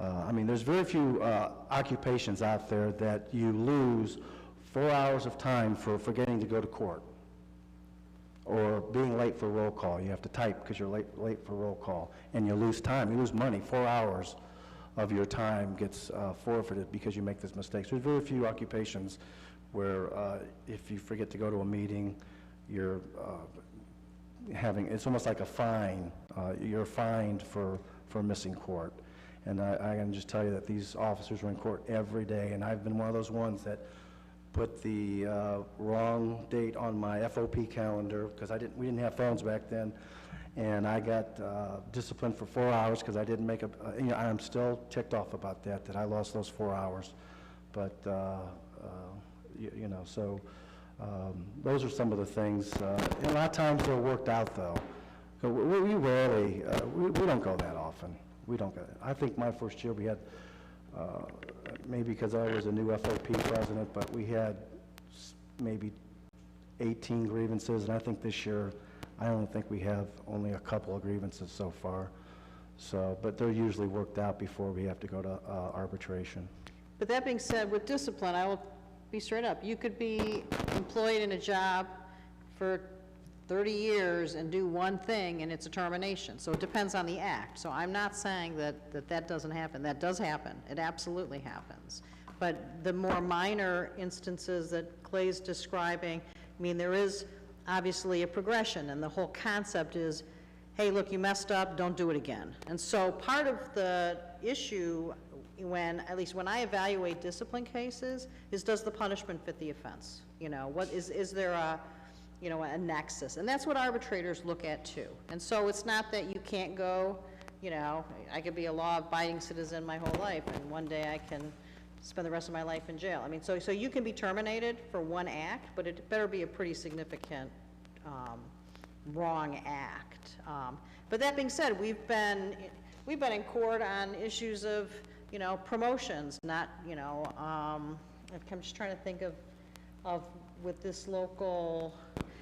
I mean, there's very few occupations out there that you lose 4 hours of time for forgetting to go to court, or being late for roll call. You have to type because you're late for roll call, and you lose time. You lose money. 4 hours of your time gets forfeited because you make this mistake. So there's very few occupations where if you forget to go to a meeting, you're it's almost like a fine. You're fined for missing court. And I can just tell you that these officers are in court every day, and I've been one of those ones that put the wrong date on my FOP calendar, because we didn't have phones back then, and I got disciplined for 4 hours because I didn't make I'm still ticked off about that I lost those 4 hours. But, so those are some of the things. And a lot of times they're worked out, though. We rarely, we don't go that often. We don't go. I think my first year we had, maybe because I was a new FOP president, but we had maybe 18 grievances, and I think this year, I don't think we have only a couple of grievances so far. So, but they're usually worked out before we have to go to arbitration.
But that being said, with discipline, I will be straight up. You could be employed in a job for 30 years and do one thing, and it's a termination. So it depends on the act. So I'm not saying that doesn't happen. That does happen. It absolutely happens. But the more minor instances that Clay's describing, I mean, there is obviously a progression, and the whole concept is, hey, look, you messed up, don't do it again. And so part of the issue, at least when I evaluate discipline cases, is does the punishment fit the offense? What is there a nexus? And that's what arbitrators look at too. And so it's not that you can't go, I could be a law-abiding citizen my whole life, and one day I can spend the rest of my life in jail. I mean, so you can be terminated for one act, but it better be a pretty significant wrong act. But that being said, we've been in court on issues of, promotions, not, I'm just trying to think of with this local,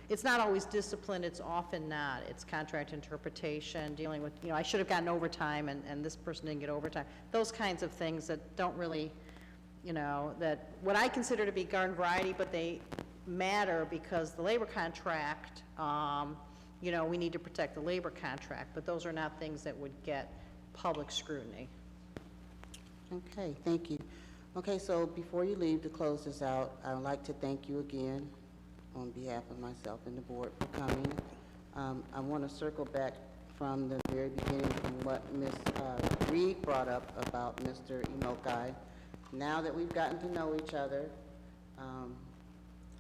it's not always discipline, it's often not. It's contract interpretation, dealing with, I should have gotten overtime and this person didn't get overtime. Those kinds of things that don't really, that what I consider to be garden variety, but they matter because the labor contract, we need to protect the labor contract, but those are not things that would get public scrutiny.
Okay, thank you. Okay, so before you leave to close this out, I would like to thank you again on behalf of myself and the board for coming. I want to circle back from the very beginning from what Ms. Reed brought up about Mr. Imokai. Now that we've gotten to know each other,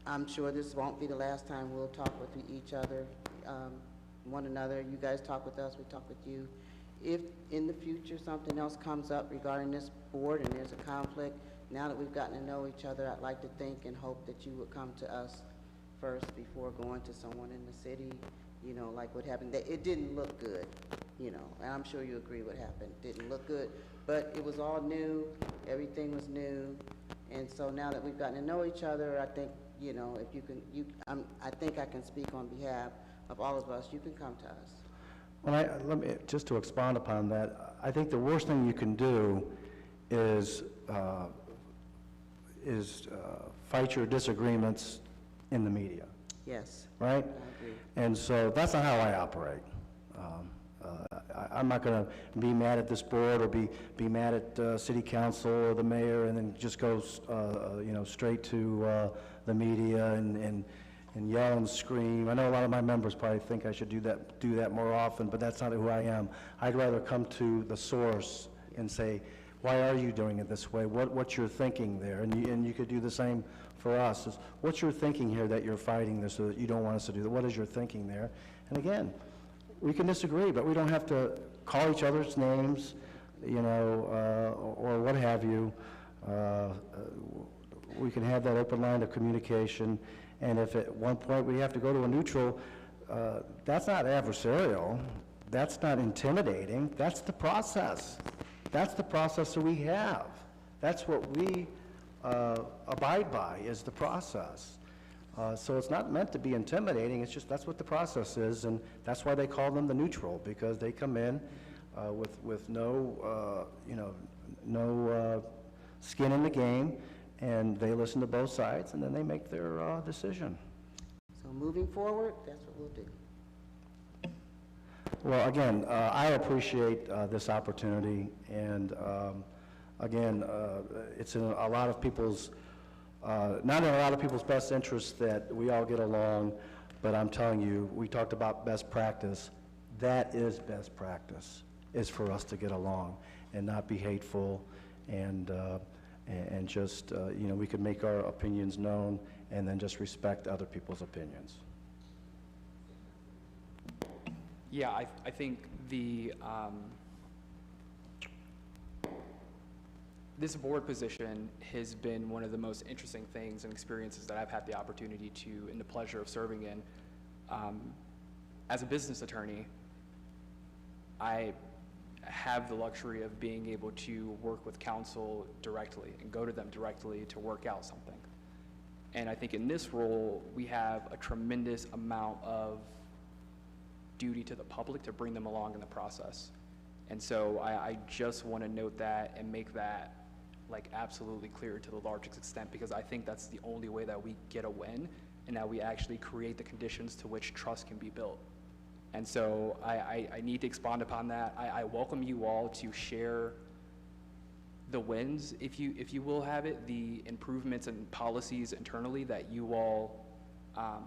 I'm sure this won't be the last time we'll talk with each other, one another. You guys talk with us, we talk with you. If in the future something else comes up regarding this board and there's a conflict, now that we've gotten to know each other, I'd like to think and hope that you would come to us first before going to someone in the city, like what happened. It didn't look good, and I'm sure you agree what happened. Didn't look good, but it was all new, everything was new, and so now that we've gotten to know each other, I think, if you can, I think I can speak on behalf of all of us, you can come to us.
Well, let me, just to expound upon that, I think the worst thing you can do is fight your disagreements in the media.
Yes.
Right?
I agree.
And so that's not how I operate. I'm not going to be mad at this board or be mad at city council or the mayor and then just go, straight to the media and yell and scream. I know a lot of my members probably think I should do that more often, but that's not who I am. I'd rather come to the source and say, why are you doing it this way? What's your thinking there? And you could do the same for us. What's your thinking here that you're fighting this or that you don't want us to do that? What is your thinking there? And again, we can disagree, but we don't have to call each other's names, or what have you. We can have that open line of communication. And if at one point we have to go to a neutral, that's not adversarial. That's not intimidating. That's the process. That's the process that we have. That's what we abide by, is the process. So it's not meant to be intimidating. It's just that's what the process is, and that's why they call them the neutral, because they come in with no no skin in the game, and they listen to both sides, and then they make their decision.
So moving forward, that's what we'll do.
Well, again, I appreciate this opportunity, and again, it's in a lot of people's, not in a lot of people's best interest that we all get along, but I'm telling you, we talked about best practice. That is best practice, is for us to get along and not be hateful, and just, we could make our opinions known and then just respect other people's opinions.
Yeah, I think this board position has been one of the most interesting things and experiences that I've had the opportunity to and the pleasure of serving in. As a business attorney, I have the luxury of being able to work with counsel directly and go to them directly to work out something. And I think in this role, we have a tremendous amount of duty to the public to bring them along in the process. And so I just want to note that and make that absolutely clear to the largest extent, because I think that's the only way that we get a win and that we actually create the conditions to which trust can be built. And so I need to expand upon that. I welcome you all to share the wins, if you will have it, the improvements and policies internally that you all have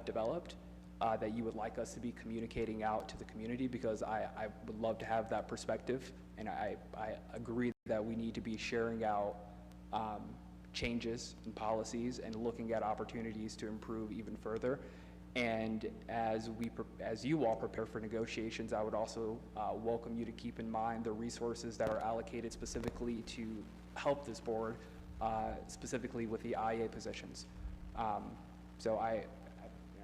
developed, that you would like us to be communicating out to the community, because I would love to have that perspective, and I agree that we need to be sharing out changes in policies and looking at opportunities to improve even further. And as you all prepare for negotiations, I would also welcome you to keep in mind the resources that are allocated specifically to help this board, specifically with the IA positions. So I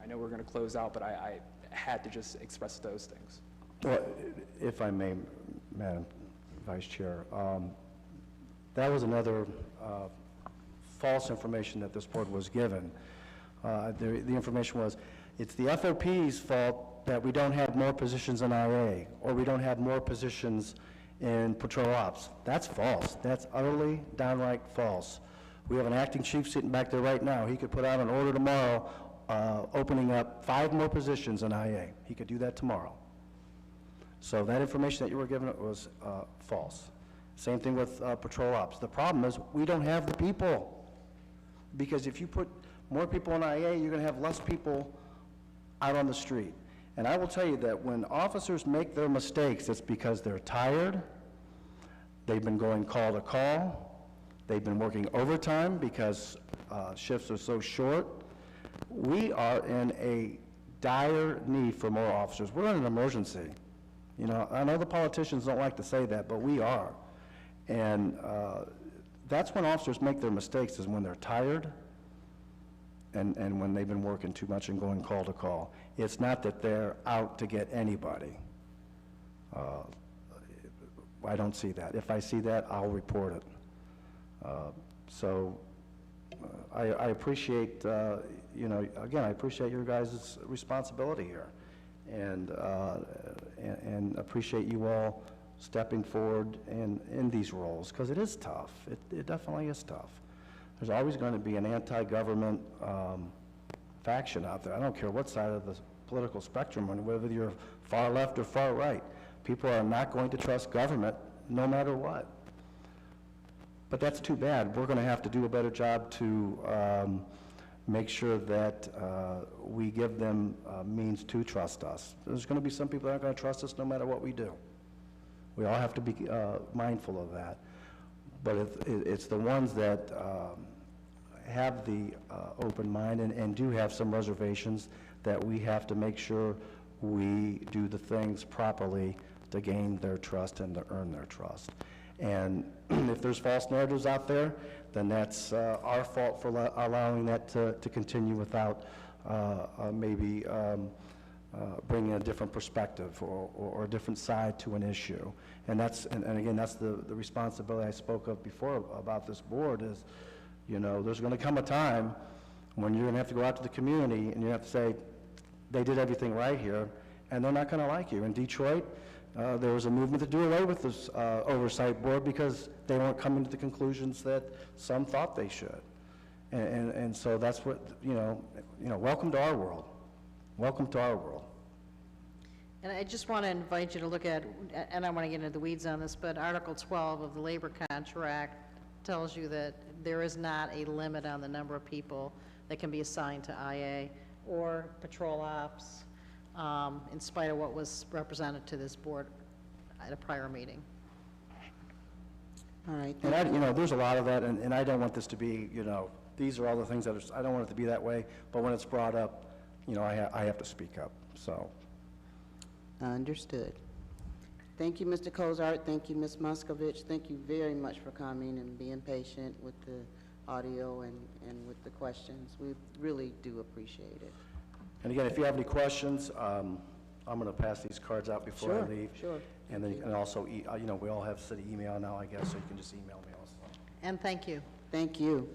know we're going to close out, but I had to just express those things.
Well, if I may, Madam Vice Chair, that was another false information that this board was given. The information was, it's the FOP's fault that we don't have more positions in IA, or we don't have more positions in patrol ops. That's false. That's utterly downright false. We have an acting chief sitting back there right now. He could put out an order tomorrow opening up 5 more positions in IA. He could do that tomorrow. So that information that you were given was false. Same thing with patrol ops. The problem is we don't have the people. Because if you put more people in IA, you're going to have less people out on the street. And I will tell you that when officers make their mistakes, it's because they're tired, they've been going call to call, they've been working overtime because shifts are so short. We are in a dire need for more officers. We're in an emergency. You know, I know the politicians don't like to say that, but we are. And that's when officers make their mistakes, is when they're tired and when they've been working too much and going call to call. It's not that they're out to get anybody. I don't see that. If I see that, I'll report it. I appreciate, you know, again, I appreciate your guys' responsibility here, and appreciate you all stepping forward in these roles, because it is tough. It definitely is tough. There's always going to be an anti-government faction out there. I don't care what side of the political spectrum, whether you're far left or far right. People are not going to trust government no matter what. But that's too bad. We're going to have to do a better job to make sure that we give them means to trust us. There's going to be some people that aren't going to trust us no matter what we do. We all have to be mindful of that. But it's the ones that have the open mind and do have some reservations that we have to make sure we do the things properly to gain their trust and to earn their trust. And if there's false narratives out there, then that's our fault for allowing that to continue without maybe bringing a different perspective or a different side to an issue. And again, that's the responsibility I spoke of before about this board is, you know, there's going to come a time when you're going to have to go out to the community and you have to say, they did everything right here, and they're not going to like you. In Detroit, there was a movement to do away with this oversight board because they weren't coming to the conclusions that some thought they should. And so that's what, you know, welcome to our world. Welcome to our world.
And I just want to invite you to look at, and I want to get into the weeds on this, but Article 12 of the labor contract tells you that there is not a limit on the number of people that can be assigned to IA or patrol ops, in spite of what was represented to this board at a prior meeting.
All right.
And you know, there's a lot of that, and I don't want this to be, you know, these are all the things that are, I don't want it to be that way, but when it's brought up, you know, I have to speak up, so.
Understood. Thank you, Mr. Cozart. Thank you, Ms. Moskovich. Thank you very much for coming and being patient with the audio and with the questions. We really do appreciate it.
And again, if you have any questions, I'm going to pass these cards out before I leave.
Sure.
And then, and also, you know, we all have city email now, I guess, so you can just email me also.
And thank you.
Thank you.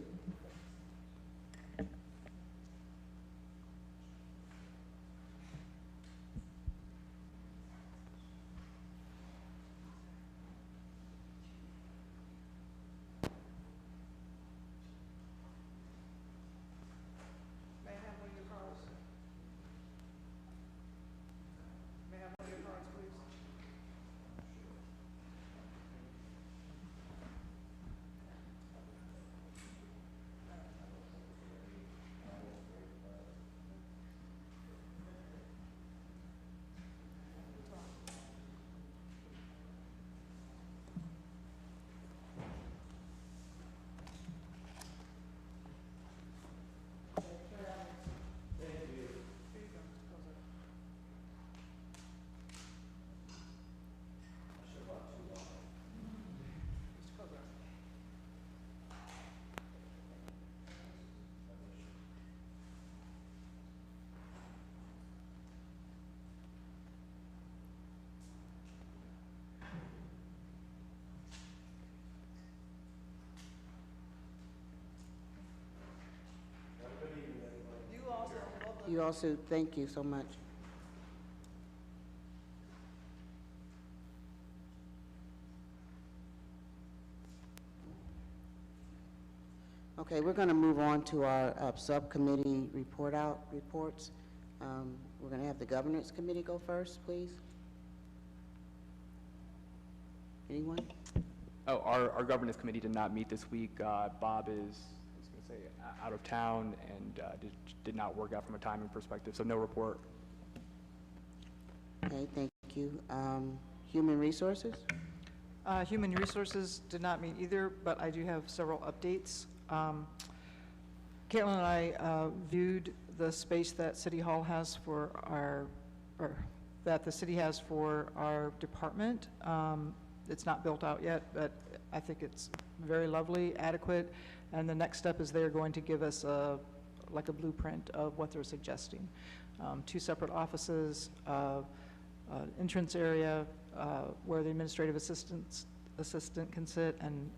you also, thank you so much. Okay, we're going to move on to our subcommittee reports. We're going to have the governance committee go first, please. Anyone?
Oh, our governance committee did not meet this week. Bob is, I was going to say, out of town and did not work out from a timing perspective, so no report.
Okay, thank you. Human resources?
Human Resources did not meet either, but I do have several updates. Caitlin and I viewed the space that City Hall has for that the city has for our department. It's not built out yet, but I think it's very lovely, adequate, and the next step is they're going to give us like a blueprint of what they're suggesting. 2 separate offices, entrance area where the administrative assistant can sit, and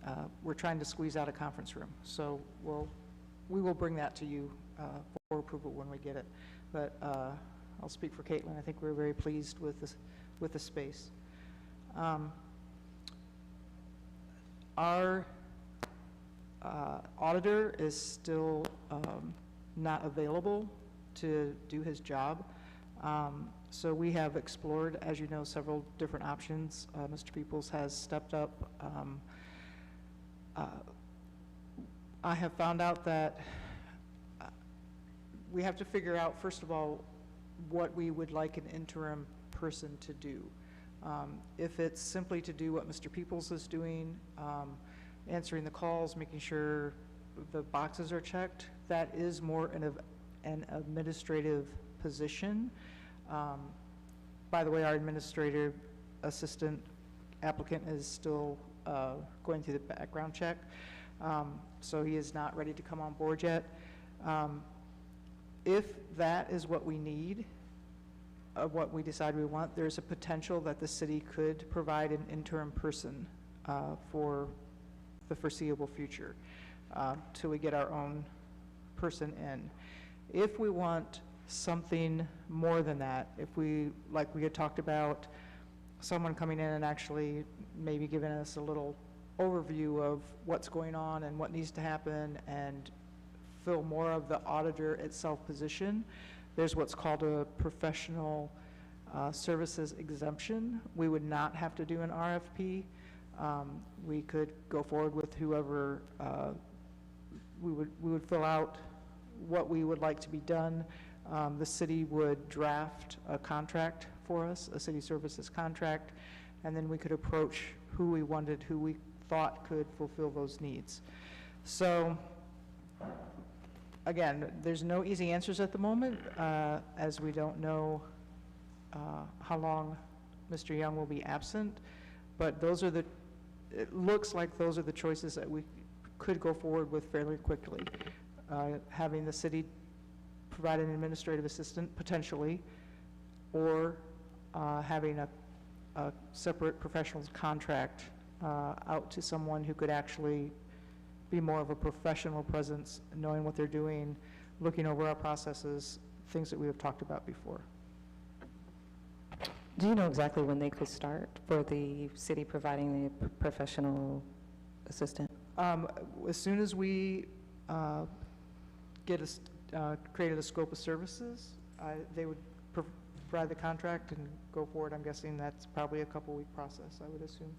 we're trying to squeeze out a conference room. So we will bring that to you for approval when we get it. But I'll speak for Caitlin. I think we're very pleased with the space. Our auditor is still not available to do his job. So we have explored, as you know, several different options. Mr. Peoples has stepped up. I have found out that we have to figure out, first of all, what we would like an interim person to do. If it's simply to do what Mr. Peoples is doing, answering the calls, making sure the boxes are checked, that is more an administrative position. By the way, our administrative assistant applicant is still going through the background check, so he is not ready to come on board yet. If that is what we need, what we decide we want, there's a potential that the city could provide an interim person for the foreseeable future till we get our own person in. If we want something more than that, if we, like we had talked about, someone coming in and actually maybe giving us a little overview of what's going on and what needs to happen and fill more of the auditor itself position, there's what's called a professional services exemption. We would not have to do an RFP. We could go forward with whoever, we would fill out what we would like to be done. The city would draft a contract for us, a city services contract, and then we could approach who we wanted, who we thought could fulfill those needs. So, again, there's no easy answers at the moment, as we don't know how long Mr. Young will be absent, but those are it looks like those are the choices that we could go forward with fairly quickly. Having the city provide an administrative assistant, potentially, or having a separate professional contract out to someone who could actually be more of a professional presence, knowing what they're doing, looking over our processes, things that we have talked about before.
Do you know exactly when they could start for the city providing the professional assistant?
As soon as we created a scope of services, they would provide the contract and go forward. I'm guessing that's probably a couple-week process, I would assume.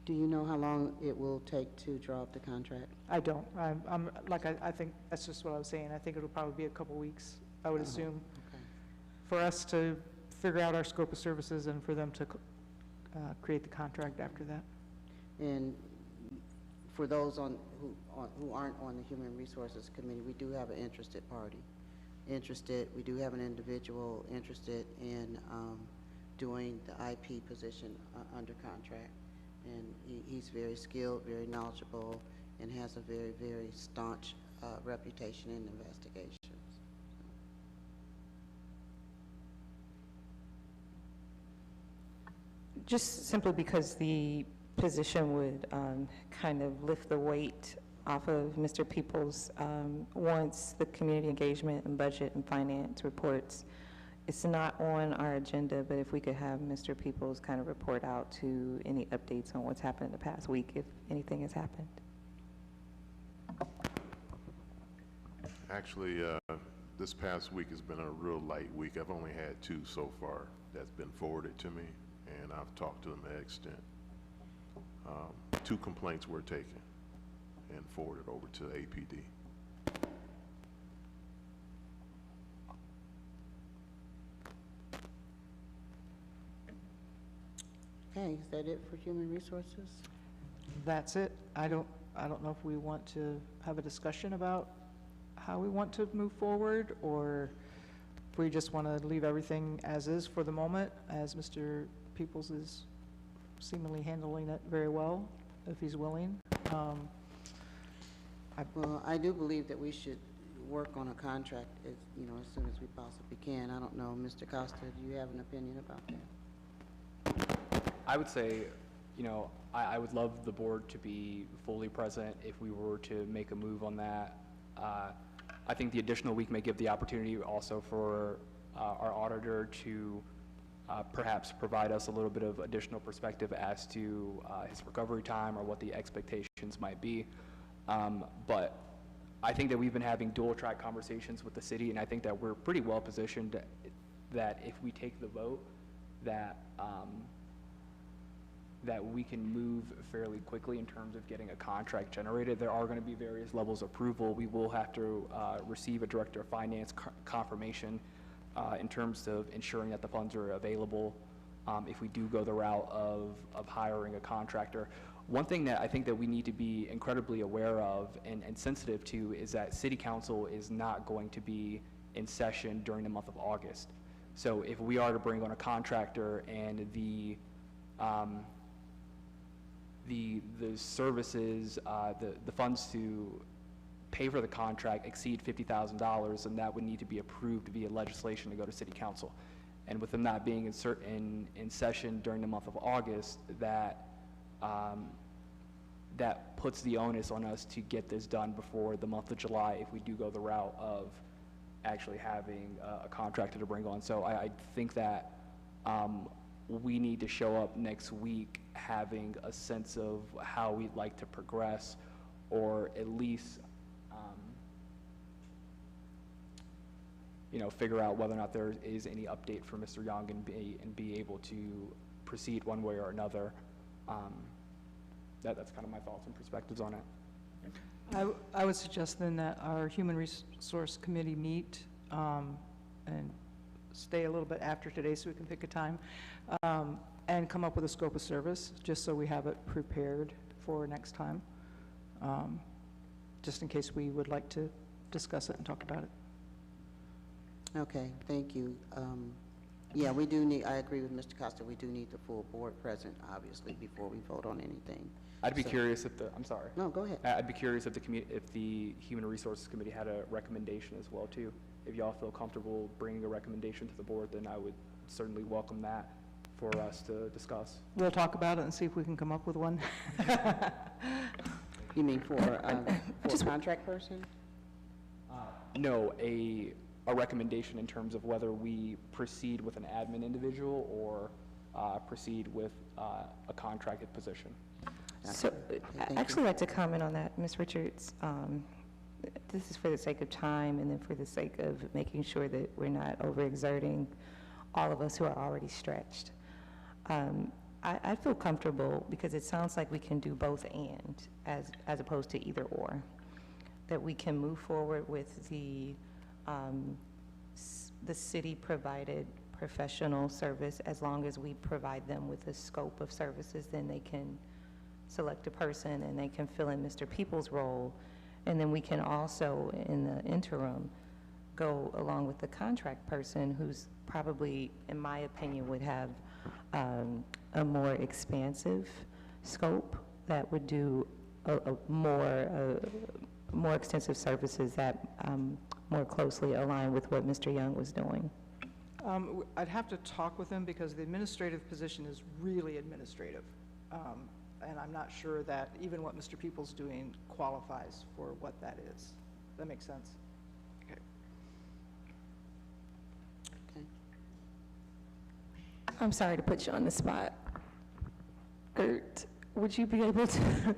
Do you know how long it will take to draw up the contract?
I don't. I think that's just what I was saying. I think it'll probably be a couple weeks, I would assume,
Okay.
for us to figure out our scope of services and for them to create the contract after that.
And for those who aren't on the Human Resources Committee, we do have an interested party. We do have an individual interested in doing the IP position under contract. And he's very skilled, very knowledgeable, and has a very, very staunch reputation in investigations.
Just simply because the position would kind of lift the weight off of Mr. Peoples. Once the community engagement and budget and finance reports, it's not on our agenda, but if we could have Mr. Peoples kind of report out to any updates on what's happened in the past week, if anything has happened.
Actually, this past week has been a real light week. I've only had 2 so far that's been forwarded to me, and I've talked to them at extent. 2 complaints were taken and forwarded over to APD.
Okay, is that it for human resources?
That's it. I don't know if we want to have a discussion about how we want to move forward, or if we just want to leave everything as is for the moment, as Mr. Peoples is seemingly handling it very well, if he's willing.
Well, I do believe that we should work on a contract as soon as we possibly can. I don't know, Mr. Costa, do you have an opinion about that?
I would say, I would love the board to be fully present if we were to make a move on that. I think the additional week may give the opportunity also for our auditor to perhaps provide us a little bit of additional perspective as to his recovery time or what the expectations might be. But I think that we've been having dual track conversations with the city, and I think that we're pretty well positioned that if we take the vote, that that we can move fairly quickly in terms of getting a contract generated. There are going to be various levels of approval. We will have to receive a director of finance confirmation in terms of ensuring that the funds are available if we do go the route of hiring a contractor. One thing that I think that we need to be incredibly aware of and sensitive to is that City Council is not going to be in session during the month of August. So if we are to bring on a contractor and the services, the funds to pay for the contract exceed $50,000, and that would need to be approved via legislation to go to City Council. And with them not being in session during the month of August, that puts the onus on us to get this done before the month of July if we do go the route of actually having a contractor to bring on. So I think that we need to show up next week having a sense of how we'd like to progress, or at least figure out whether or not there is any update for Mr. Young and be able to proceed one way or another. That's kind of my thoughts and perspectives on it.
I would suggest then that our Human Resource Committee meet and stay a little bit after today so we can pick a time, and come up with a scope of service, just so we have it prepared for next time, just in case we would like to discuss it and talk about it.
Okay, thank you. Yeah, we do need, I agree with Mr. Costa, we do need the full board present, obviously, before we vote on anything.
I'd be curious if I'm sorry.
No, go ahead.
I'd be curious if the Human Resources Committee had a recommendation as well, too. If y'all feel comfortable bringing a recommendation to the board, then I would certainly welcome that for us to discuss.
We'll talk about it and see if we can come up with one.
You mean for a contract person?
No, a recommendation in terms of whether we proceed with an admin individual or proceed with a contracted position.
So I'd actually like to comment on that, Ms. Richards. This is for the sake of time and then for the sake of making sure that we're not overexerting all of us who are already stretched. I feel comfortable because it sounds like we can do both and as opposed to either or. That we can move forward with the city-provided professional service as long as we provide them with a scope of services, then they can select a person and they can fill in Mr. Peoples' role. And then we can also, in the interim, go along with the contract person who's probably, in my opinion, would have a more expansive scope that would do more extensive services that more closely align with what Mr. Young was doing.
I'd have to talk with him because the administrative position is really administrative. and I'm not sure that even what Mr. Peoples doing qualifies for what that is. That makes sense? Okay.
Okay.
I'm sorry to put you on the spot. Gert, would you be able to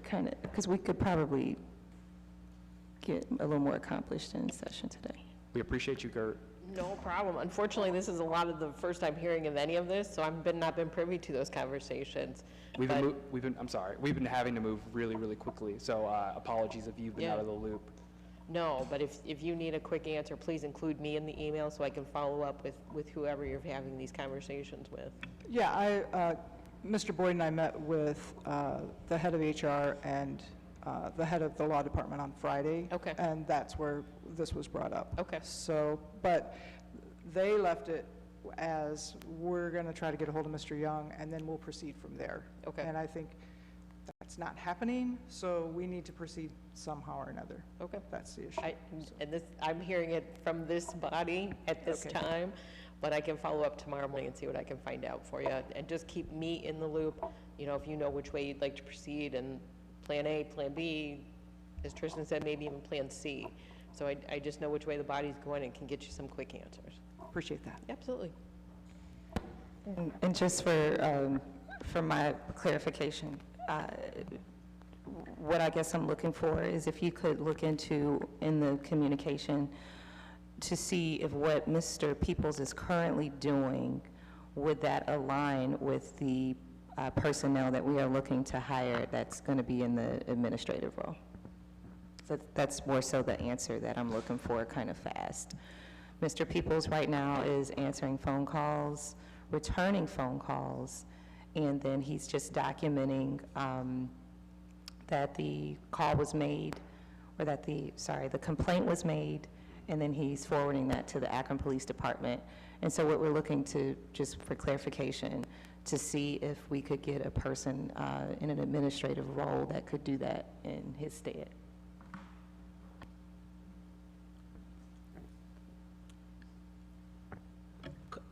kind of, because we could probably get a little more accomplished in session today.
We appreciate you, Gert.
No problem. Unfortunately, this is a lot of the first time hearing of any of this, so I've not been privy to those conversations.
We've been having to move really, really quickly, so apologies if you've been out of the loop.
No, but if you need a quick answer, please include me in the email so I can follow up with whoever you're having these conversations with.
Yeah, Mr. Boyd and I met with the head of HR and the head of the law department on Friday.
Okay.
And that's where this was brought up.
Okay.
So, but they left it as, we're going to try to get a hold of Mr. Young, and then we'll proceed from there.
Okay.
And I think that's not happening, so we need to proceed somehow or another.
Okay.
That's the issue.
I'm hearing it from this body at this
Okay.
time, but I can follow up tomorrow morning and see what I can find out for you. And just keep me in the loop, you know, if you know which way you'd like to proceed, and Plan A, Plan B, as Tristan said, maybe even Plan C. So I just know which way the body's going and can get you some quick answers.
Appreciate that.
Absolutely.
And just for my clarification, what I guess I'm looking for is if you could look into, in the communication, to see if what Mr. Peoples is currently doing, would that align with the personnel that we are looking to hire that's going to be in the administrative role. So that's more so the answer that I'm looking for kind of fast. Mr. Peoples right now is answering phone calls, returning phone calls, and then he's just documenting that the call was made, or that the complaint was made, and then he's forwarding that to the Akron Police Department. And so what we're looking to, just for clarification, to see if we could get a person in an administrative role that could do that in his stead.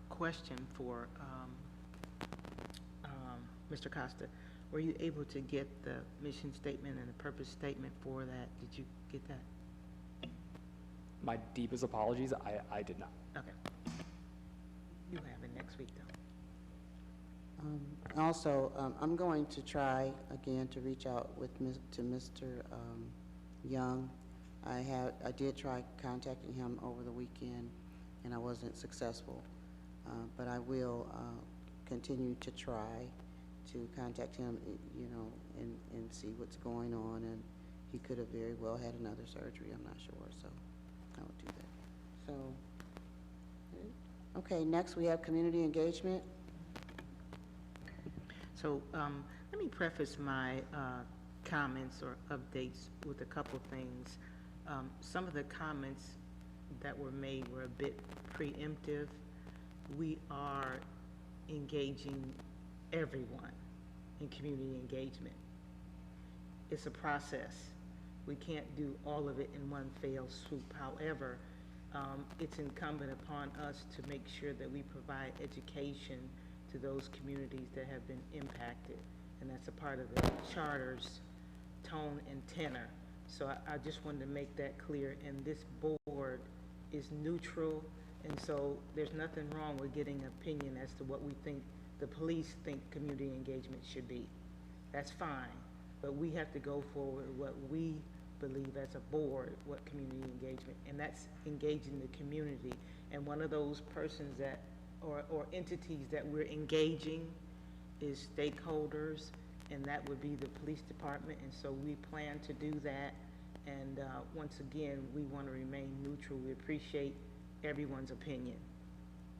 Question for Mr. Costa. Were you able to get the mission statement and the purpose statement for that? Did you get that?
My deepest apologies, I did not.
Okay. You have it next week, though.
Also, I'm going to try again to reach out to Mr. Young. I did try contacting him over the weekend, and I wasn't successful. But I will continue to try to contact him, you know, and see what's going on. And he could have very well had another surgery. I'm not sure, so I will do that. So, okay. Next, we have community engagement.
So let me preface my comments or updates with a couple things. Some of the comments that were made were a bit preemptive. We are engaging everyone in community engagement. It's a process. We can't do all of it in one fell swoop. However, it's incumbent upon us to make sure that we provide education to those communities that have been impacted. And that's a part of the charter's tone and tenor. So I just wanted to make that clear. And this board is neutral, and so there's nothing wrong with getting an opinion as to what we think, the police think community engagement should be. That's fine, but we have to go forward with what we believe as a board, what community engagement, and that's engaging the community. And one of those persons that or entities that we're engaging is stakeholders, and that would be the police department, and so we plan to do that. And once again, we want to remain neutral. We appreciate everyone's opinion,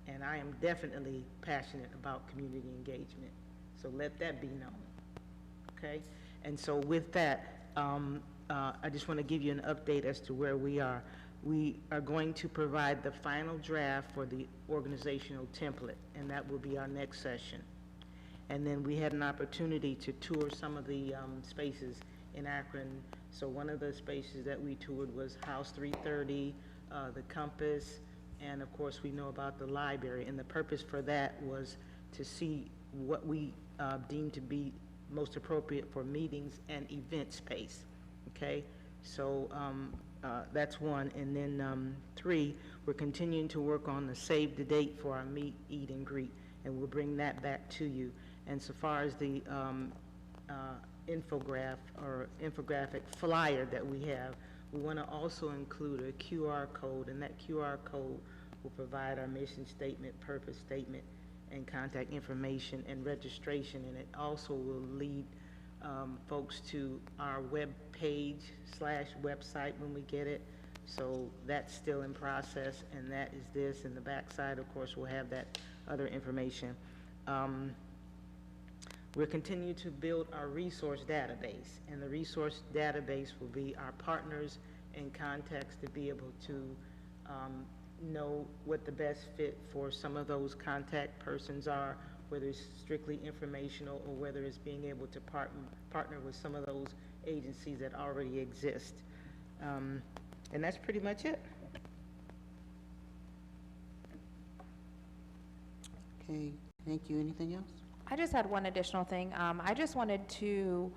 and I am definitely passionate about community engagement, so let that be known, okay? And so with that, I just want to give you an update as to where we are. We are going to provide the final draft for the organizational template, and that will be our next session. And then we had an opportunity to tour some of the spaces in Akron. So one of the spaces that we toured was House 330, the Compass, and of course we know about the library. And the purpose for that was to see what we deem to be most appropriate for meetings and event space, okay? So that's one. And then 3, we're continuing to work on the save the date for our meet, eat, and greet, and we'll bring that back to you. And so far as the infographic flyer that we have, we want to also include a QR code, and that QR code will provide our mission statement, purpose statement, and contact information and registration, and it also will lead folks to our web page / website when we get it. So that's still in process, and that is this. In the backside, of course, we'll have that other information. We're continuing to build our resource database, and the resource database will be our partners and contacts to be able to know what the best fit for some of those contact persons are, whether it's strictly informational or whether it's being able to partner with some of those agencies that already exist. And that's pretty much it.
Okay, thank you. Anything else?
I just had one additional thing. I just wanted to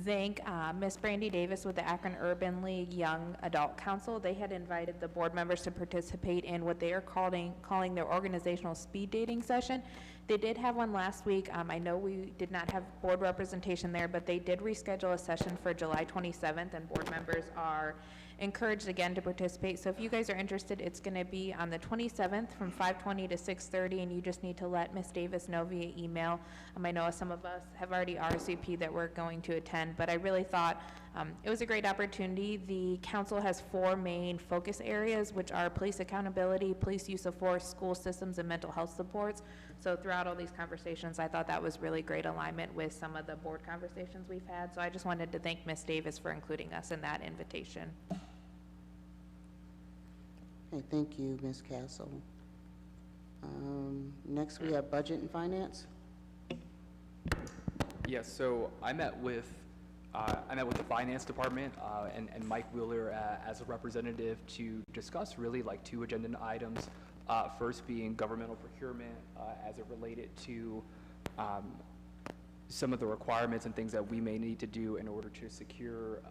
thank Miss Brandy Davis with the Akron Urban League Young Adult Council. They had invited the board members to participate in what they are calling their organizational speed dating session. They did have one last week. I know we did not have board representation there, but they did reschedule a session for July 27th, and board members are encouraged again to participate. So if you guys are interested, it's going to be on the 27th from 5:20 to 6:30, and you just need to let Ms. Davis know via email. I know some of us have already RSVP'd that we're going to attend, but I really thought it was a great opportunity. The council has 4 main focus areas, which are police accountability, police use of force, school systems, and mental health supports. So throughout all these conversations, I thought that was really great alignment with some of the board conversations we've had. So I just wanted to thank Ms. Davis for including us in that invitation.
Okay, thank you, Ms. Castle. Next, we have budget and finance.
Yes, so I met with the finance department and Mike Wheeler as a representative to discuss really like 2 agenda items. First being governmental procurement as it related to some of the requirements and things that we may need to do in order to secure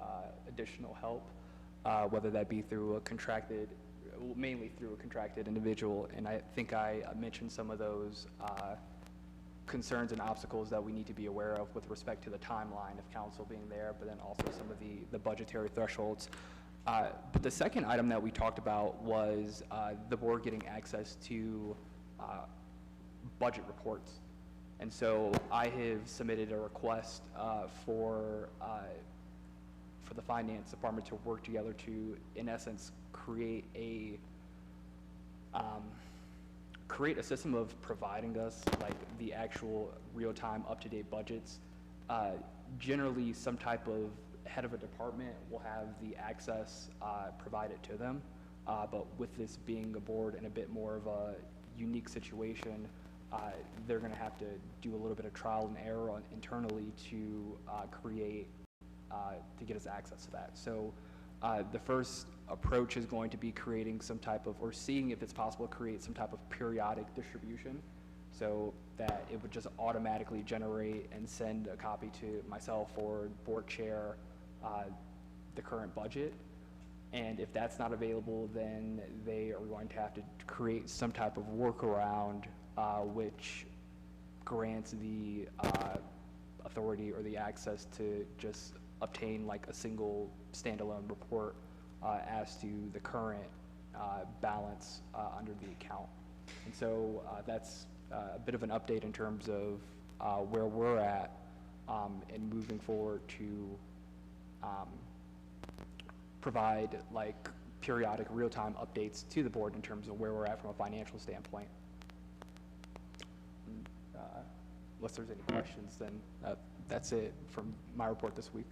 additional help, whether that be through a contracted, mainly through a contracted individual. And I think I mentioned some of those concerns and obstacles that we need to be aware of with respect to the timeline of council being there, but then also some of the budgetary thresholds. But the second item that we talked about was the board getting access to budget reports. And so I have submitted a request for the finance department to work together to, in essence, create a system of providing us like the actual real-time, up-to-date budgets. Generally, some type of head of a department will have the access provided to them, but with this being a board in a bit more of a unique situation, they're going to have to do a little bit of trial and error internally to get us access to that. So the first approach is going to be creating some type of, or seeing if it's possible to create some type of periodic distribution, so that it would just automatically generate and send a copy to myself or board chair, the current budget. And if that's not available, then they are going to have to create some type of workaround which grants the authority or the access to just obtain like a single standalone report as to the current balance under the account. And so that's a bit of an update in terms of where we're at and moving forward to provide like periodic real-time updates to the board in terms of where we're at from a financial standpoint. Unless there's any questions, then that's it from my report this week.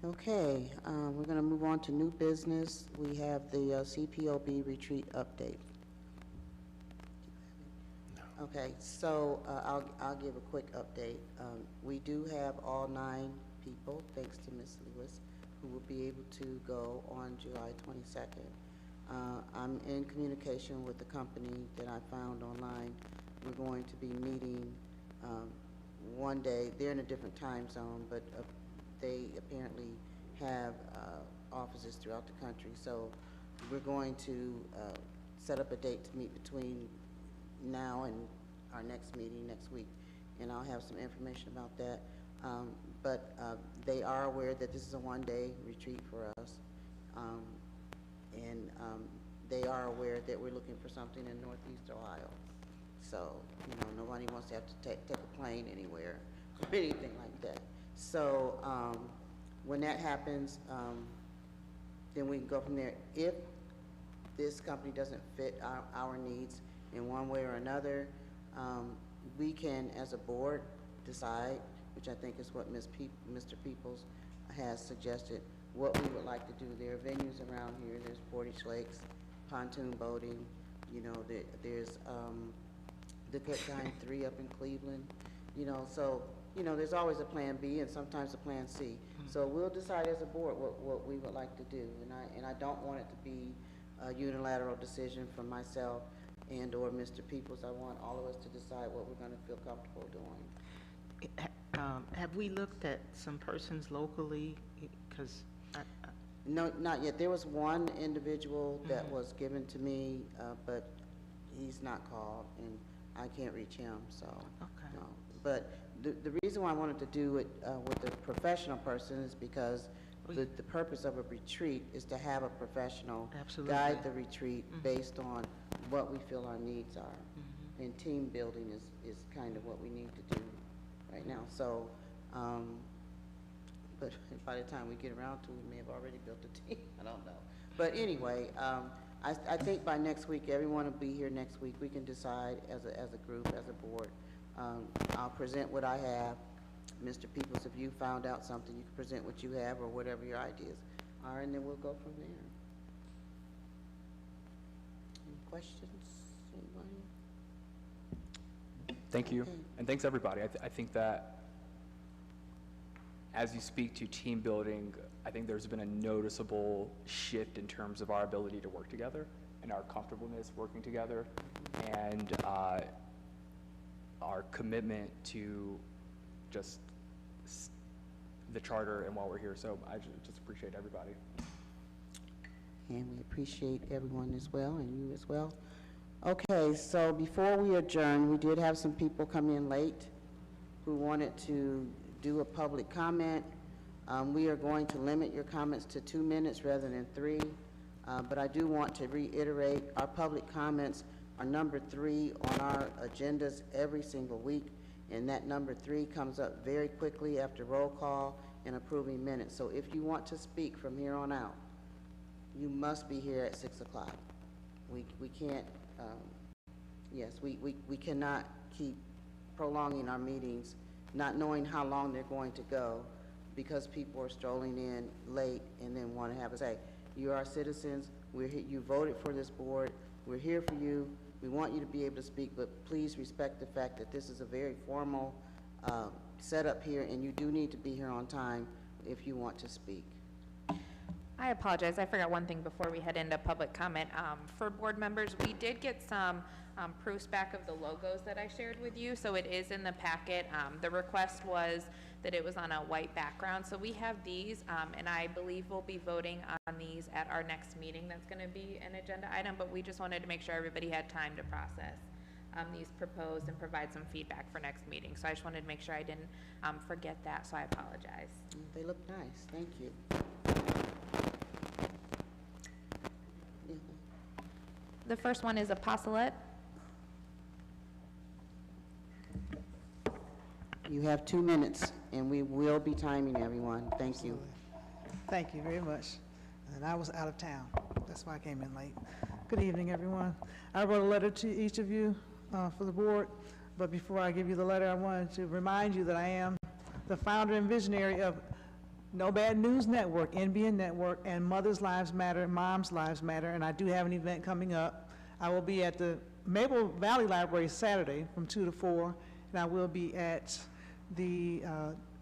Okay, we're going to move on to new business. We have the CPOB retreat update. Okay, so I'll give a quick update. We do have all 9 people, thanks to Ms. Lewis, who will be able to go on July 22nd. I'm in communication with the company that I found online. We're going to be meeting one day. They're in a different time zone, but they apparently have offices throughout the country. So we're going to set up a date to meet between now and our next meeting next week, and I'll have some information about that. But they are aware that this is a one-day retreat for us, and they are aware that we're looking for something in Northeast Ohio. So, you know, nobody wants to have to take a plane anywhere or anything like that. So when that happens, then we can go from there. If this company doesn't fit our needs in one way or another, we can, as a board, decide, which I think is what Mr. Peoples has suggested, what we would like to do. There are venues around here. There's Portage Lakes, pontoon boating, you know, there's the Good Time 3 up in Cleveland, you know, so, you know, there's always a plan B and sometimes a plan C. So we'll decide as a board what we would like to do, and I don't want it to be a unilateral decision from myself and or Mr. Peoples. I want all of us to decide what we're going to feel comfortable doing.
Have we looked at some persons locally? Because
No, not yet. There was one individual that was given to me, but he's not called, and I can't reach him, so.
Okay.
No. But the reason why I wanted to do it with a professional person is because the purpose of a retreat is to have a professional
Absolutely.
guide the retreat based on what we feel our needs are. And team building is kind of what we need to do right now. So, but by the time we get around to it, we may have already built a team. I don't know. But anyway, I think by next week, everyone will be here next week. We can decide as a group, as a board. I'll present what I have. Mr. Peoples, if you found out something, you can present what you have or whatever your ideas are, and then we'll go from there. Any questions, anybody?
Thank you,
Okay.
and thanks everybody. I think that as you speak to team building, I think there's been a noticeable shift in terms of our ability to work together and our comfortableness working together, and our commitment to just the charter and while we're here. So I just appreciate everybody.
And we appreciate everyone as well, and you as well. Okay, so before we adjourn, we did have some people come in late who wanted to do a public comment. We are going to limit your comments to 2 minutes rather than 3, but I do want to reiterate our public comments are number 3 on our agendas every single week, and that number 3 comes up very quickly after roll call and approving minutes. So if you want to speak from here on out, you must be here at 6 o'clock. We can't, yes, we cannot keep prolonging our meetings, not knowing how long they're going to go because people are strolling in late and then want to have a say. You are our citizens. We're here, you voted for this board. We're here for you. We want you to be able to speak, but please respect the fact that this is a very formal setup here, and you do need to be here on time if you want to speak.
I apologize. I forgot one thing before we head into public comment. For board members, we did get some proofs back of the logos that I shared with you, so it is in the packet. The request was that it was on a white background, so we have these, and I believe we'll be voting on these at our next meeting. That's going to be an agenda item, but we just wanted to make sure everybody had time to process these proposed and provide some feedback for next meeting. So I just wanted to make sure I didn't forget that, so I apologize.
They look nice. Thank you.
The first one is apostolate.
You have 2 minutes, and we will be timing everyone. Thank you.
Thank you very much. And I was out of town. That's why I came in late. Good evening, everyone. I wrote a letter to each of you for the board, but before I give you the letter, I wanted to remind you that I am the founder and visionary of No Bad News Network, NBN Network, and Mothers Lives Matter, Moms Lives Matter, and I do have an event coming up. I will be at the Maple Valley Library Saturday from 2 to 4, and I will be at the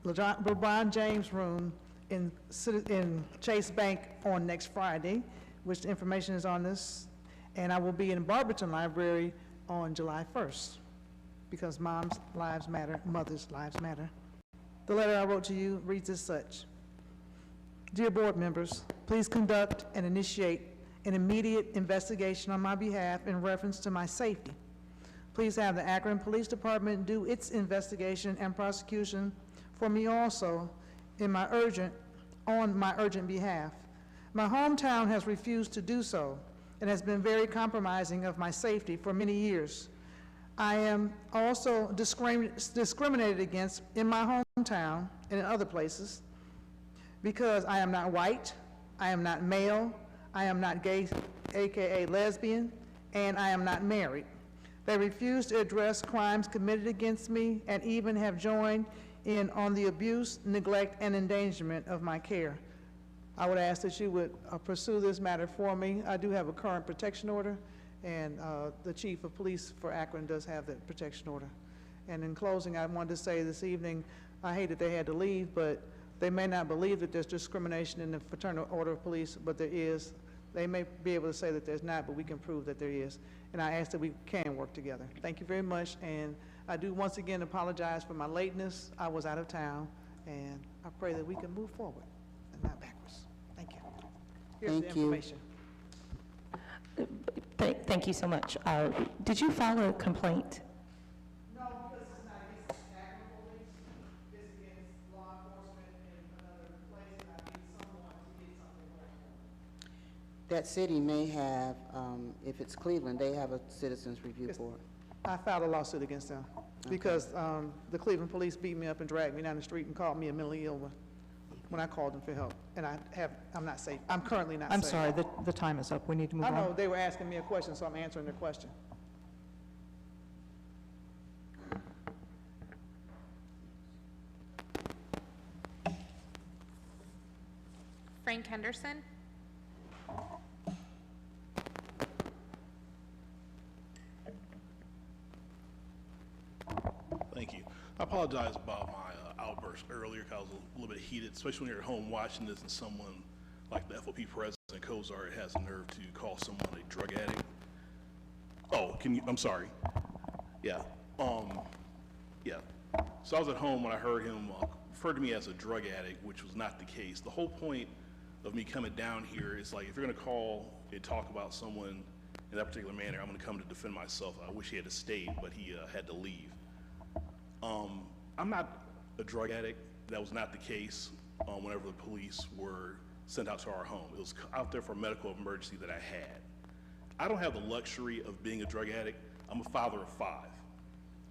LeBron James Room in Chase Bank on next Friday which the information is on this, and I will be in Barberton Library on July 1st, because moms' lives matter, mothers' lives matter. The letter I wrote to you reads as such. Dear board members, please conduct and initiate an immediate investigation on my behalf in reference to my safety. Please have the Akron Police Department do its investigation and prosecution for me also on my urgent behalf. My hometown has refused to do so and has been very compromising of my safety for many years. I am also discriminated against in my hometown and in other places because I am not white, I am not male, I am not gay, AKA lesbian, and I am not married. They refuse to address crimes committed against me and even have joined in on the abuse, neglect, and endangerment of my care. I would ask that you would pursue this matter for me. I do have a current protection order, and the chief of police for Akron does have that protection order. And in closing, I wanted to say this evening, I hate that they had to leave, but they may not believe that there's discrimination in the Fraternal Order of Police, but there is. They may be able to say that there's not, but we can prove that there is. And I ask that we can work together. Thank you very much, and I do once again apologize for my lateness. I was out of town, and I pray that we can move forward and not backwards. Thank you. Here's the information.
Thank you so much. Did you file a complaint?
No, because it's not against Akron Police. It's against law enforcement in another place, and I need someone to get something right.
That city may have, if it's Cleveland, they have a citizens review board.
I filed a lawsuit against them because the Cleveland police beat me up and dragged me down the street and called me a mentally ill one when I called them for help. And I'm not safe. I'm currently not safe.
I'm sorry, the time is up. We need to move
I
on.
know, they were asking me a question, so I'm answering their question.
Frank Henderson?
Thank you. I apologize about my outburst earlier because I was a little bit heated, especially when you're at home watching this and someone like the FOP president, Kozar, has the nerve to call someone a drug addict. Oh, I'm sorry. Yeah. Yeah. So I was at home when I heard him refer to me as a drug addict, which was not the case. The whole point of me coming down here is like, if you're gonna call and talk about someone in that particular manner, I'm gonna come to defend myself. I wish he had stayed, but he had to leave. I'm not a drug addict. That was not the case whenever the police were sent out to our home. It was out there for a medical emergency that I had. I don't have the luxury of being a drug addict. I'm a father of 5.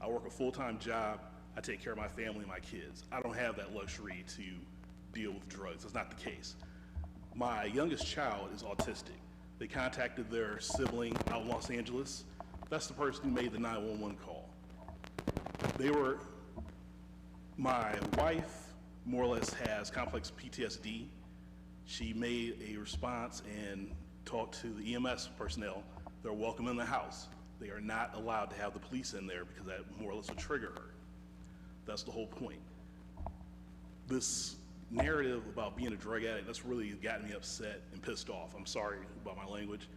I work a full-time job. I take care of my family and my kids. I don't have that luxury to deal with drugs. That's not the case. My youngest child is autistic. They contacted their sibling out in Los Angeles. That's the person who made the 911 call. My wife more or less has complex PTSD. She made a response and talked to the EMS personnel. They're welcome in the house. They are not allowed to have the police in there because that more or less would trigger her. That's the whole point. This narrative about being a drug addict, that's really gotten me upset and pissed off. I'm sorry about my language,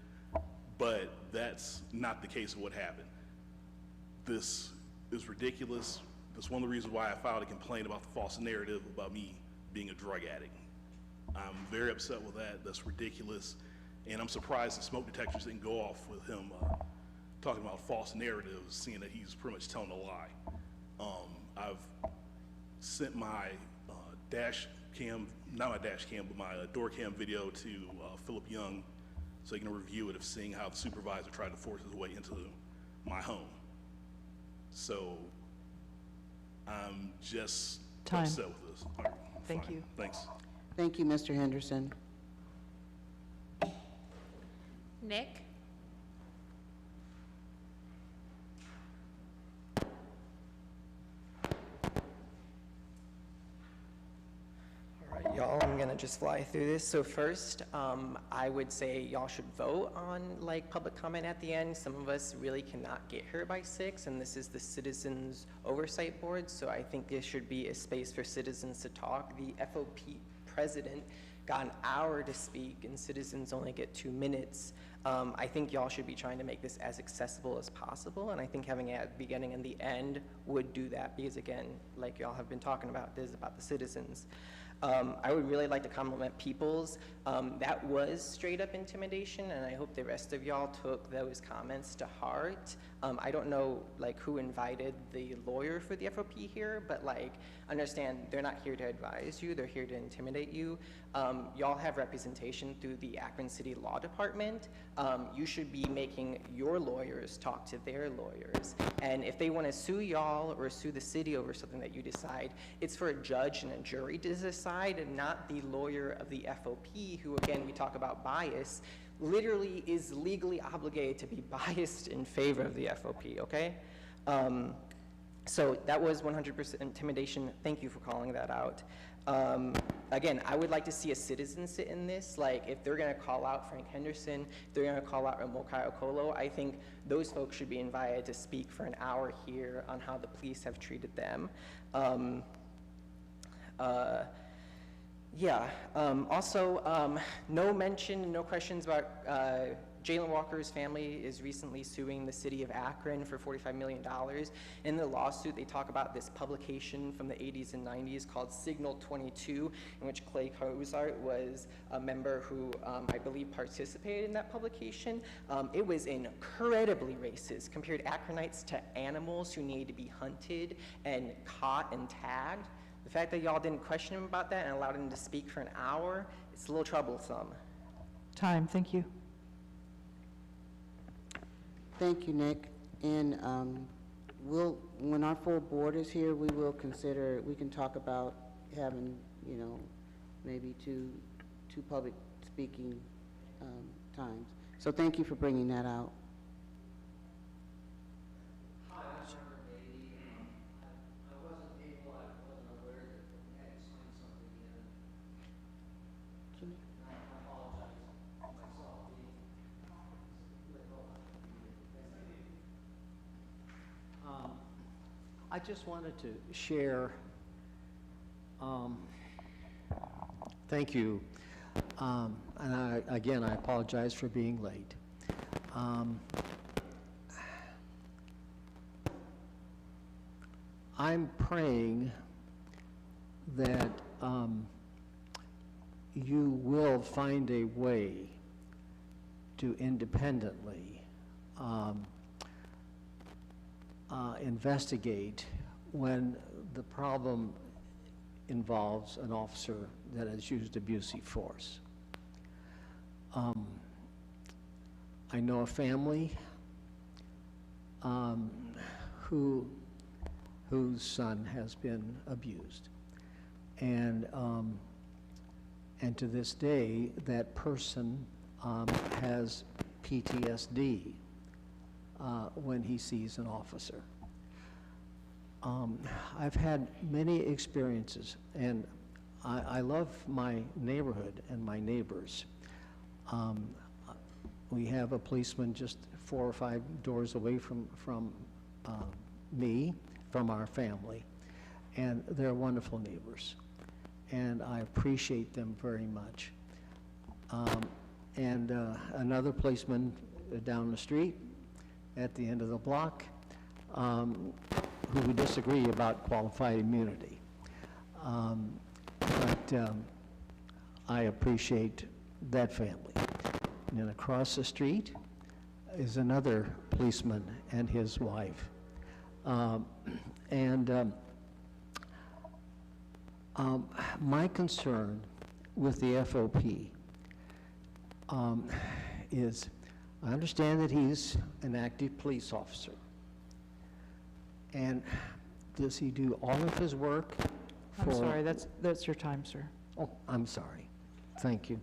but that's not the case of what happened. This is ridiculous. That's one of the reasons why I filed a complaint about the false narrative about me being a drug addict. I'm very upset with that. That's ridiculous. And I'm surprised the smoke detectors didn't go off with him talking about false narratives, seeing that he's pretty much telling a lie. I've sent my dash cam, not my dash cam, but my door cam video to Philip Young so he can review it of seeing how the supervisor tried to force his way into my home. So I'm just upset with this. All right,
Thank
fine.
you.
Thanks.
Thank you, Mr. Henderson.
Nick?
All right, y'all, I'm gonna just fly through this. So first, I would say y'all should vote on like public comment at the end. Some of us really cannot get here by 6, and this is the Citizens Oversight Board, so I think there should be a space for citizens to talk. The FOP president got an hour to speak and citizens only get 2 minutes, I think y'all should be trying to make this as accessible as possible, and I think having it at the beginning and the end would do that, because again, like y'all have been talking about, this is about the citizens. I would really like to compliment Peoples. That was straight up intimidation, and I hope the rest of y'all took those comments to heart. I don't know like who invited the lawyer for the FOP here, but like understand they're not here to advise you, they're here to intimidate you. Y'all have representation through the Akron City Law Department. You should be making your lawyers talk to their lawyers. And if they want to sue y'all or sue the city over something that you decide, it's for a judge and a jury to decide, and not the lawyer of the FOP, who again, we talk about bias, literally is legally obligated to be biased in favor of the FOP, okay? So that was 100% intimidation. Thank you for calling that out. Again, I would like to see a citizen sit in this. Like, if they're gonna call out Frank Henderson, if they're gonna call out Ramokai Okolo, I think those folks should be invited to speak for an hour here on how the police have treated them. Also, no mention, no questions about Jalen Walker's family is recently suing the city of Akron for $45 million. In the lawsuit, they talk about this publication from the 80s and 90s called Signal 22, in which Clay Cozart was a member who I believe participated in that publication. It was incredibly racist, compared Akronites to animals who need to be hunted and caught and tagged. The fact that y'all didn't question him about that and allowed him to speak for an hour, it's a little troublesome.
Time, thank you.
Thank you, Nick. And when our full board is here, we will consider, we can talk about having, you know, maybe two public speaking times. So thank you for bringing that out.
I just wanted to share, thank you, and again, I apologize for being late. I'm praying that you will find a way to independently investigate when the problem involves an officer that has used abusive force. I know a family whose son has been abused, and to this day, that person has PTSD when he sees an officer. I've had many experiences, and I love my neighborhood and my neighbors. We have a policeman just 4 or 5 doors away from me, from our family, and they're wonderful neighbors, and I appreciate them very much. Another policeman down the street, at the end of the block, who we disagree about qualified immunity. But I appreciate that family. And then across the street is another policeman and his wife. My concern with the FOP is, I understand that he's an active police officer. And does he do all of his work for...
I'm sorry, that's your time, sir.
Oh, I'm sorry. Thank you.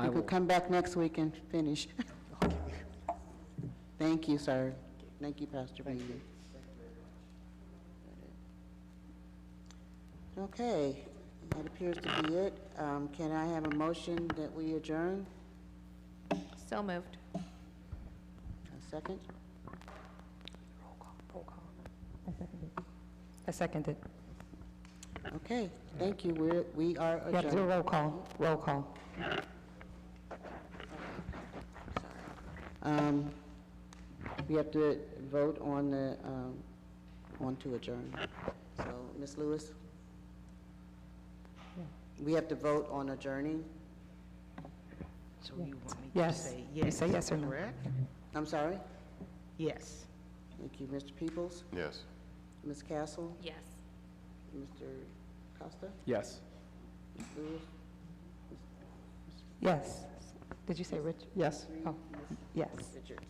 You could come back next week and finish. Thank you, sir. Thank you, Pastor Beebe. Okay, that appears to be it. Can I have a motion that we adjourn?
So moved.
A second?
I seconded.
Okay, thank you. We are
You have to do a
adjourned.
roll call, roll call.
We have to vote on the, on to adjourn. So, Ms. Lewis? We have to vote on adjourning?
So you want me to
Yes.
say
You
yes?
say yes or no.
Correct?
I'm sorry?
Yes.
Thank you. Mr. Peoples?
Yes.
Ms. Castle?
Yes.
Mr. Costa?
Yes.
Ms. Lewis?
Yes. Did you say Rich?
Yes.
Oh, yes.
Richards?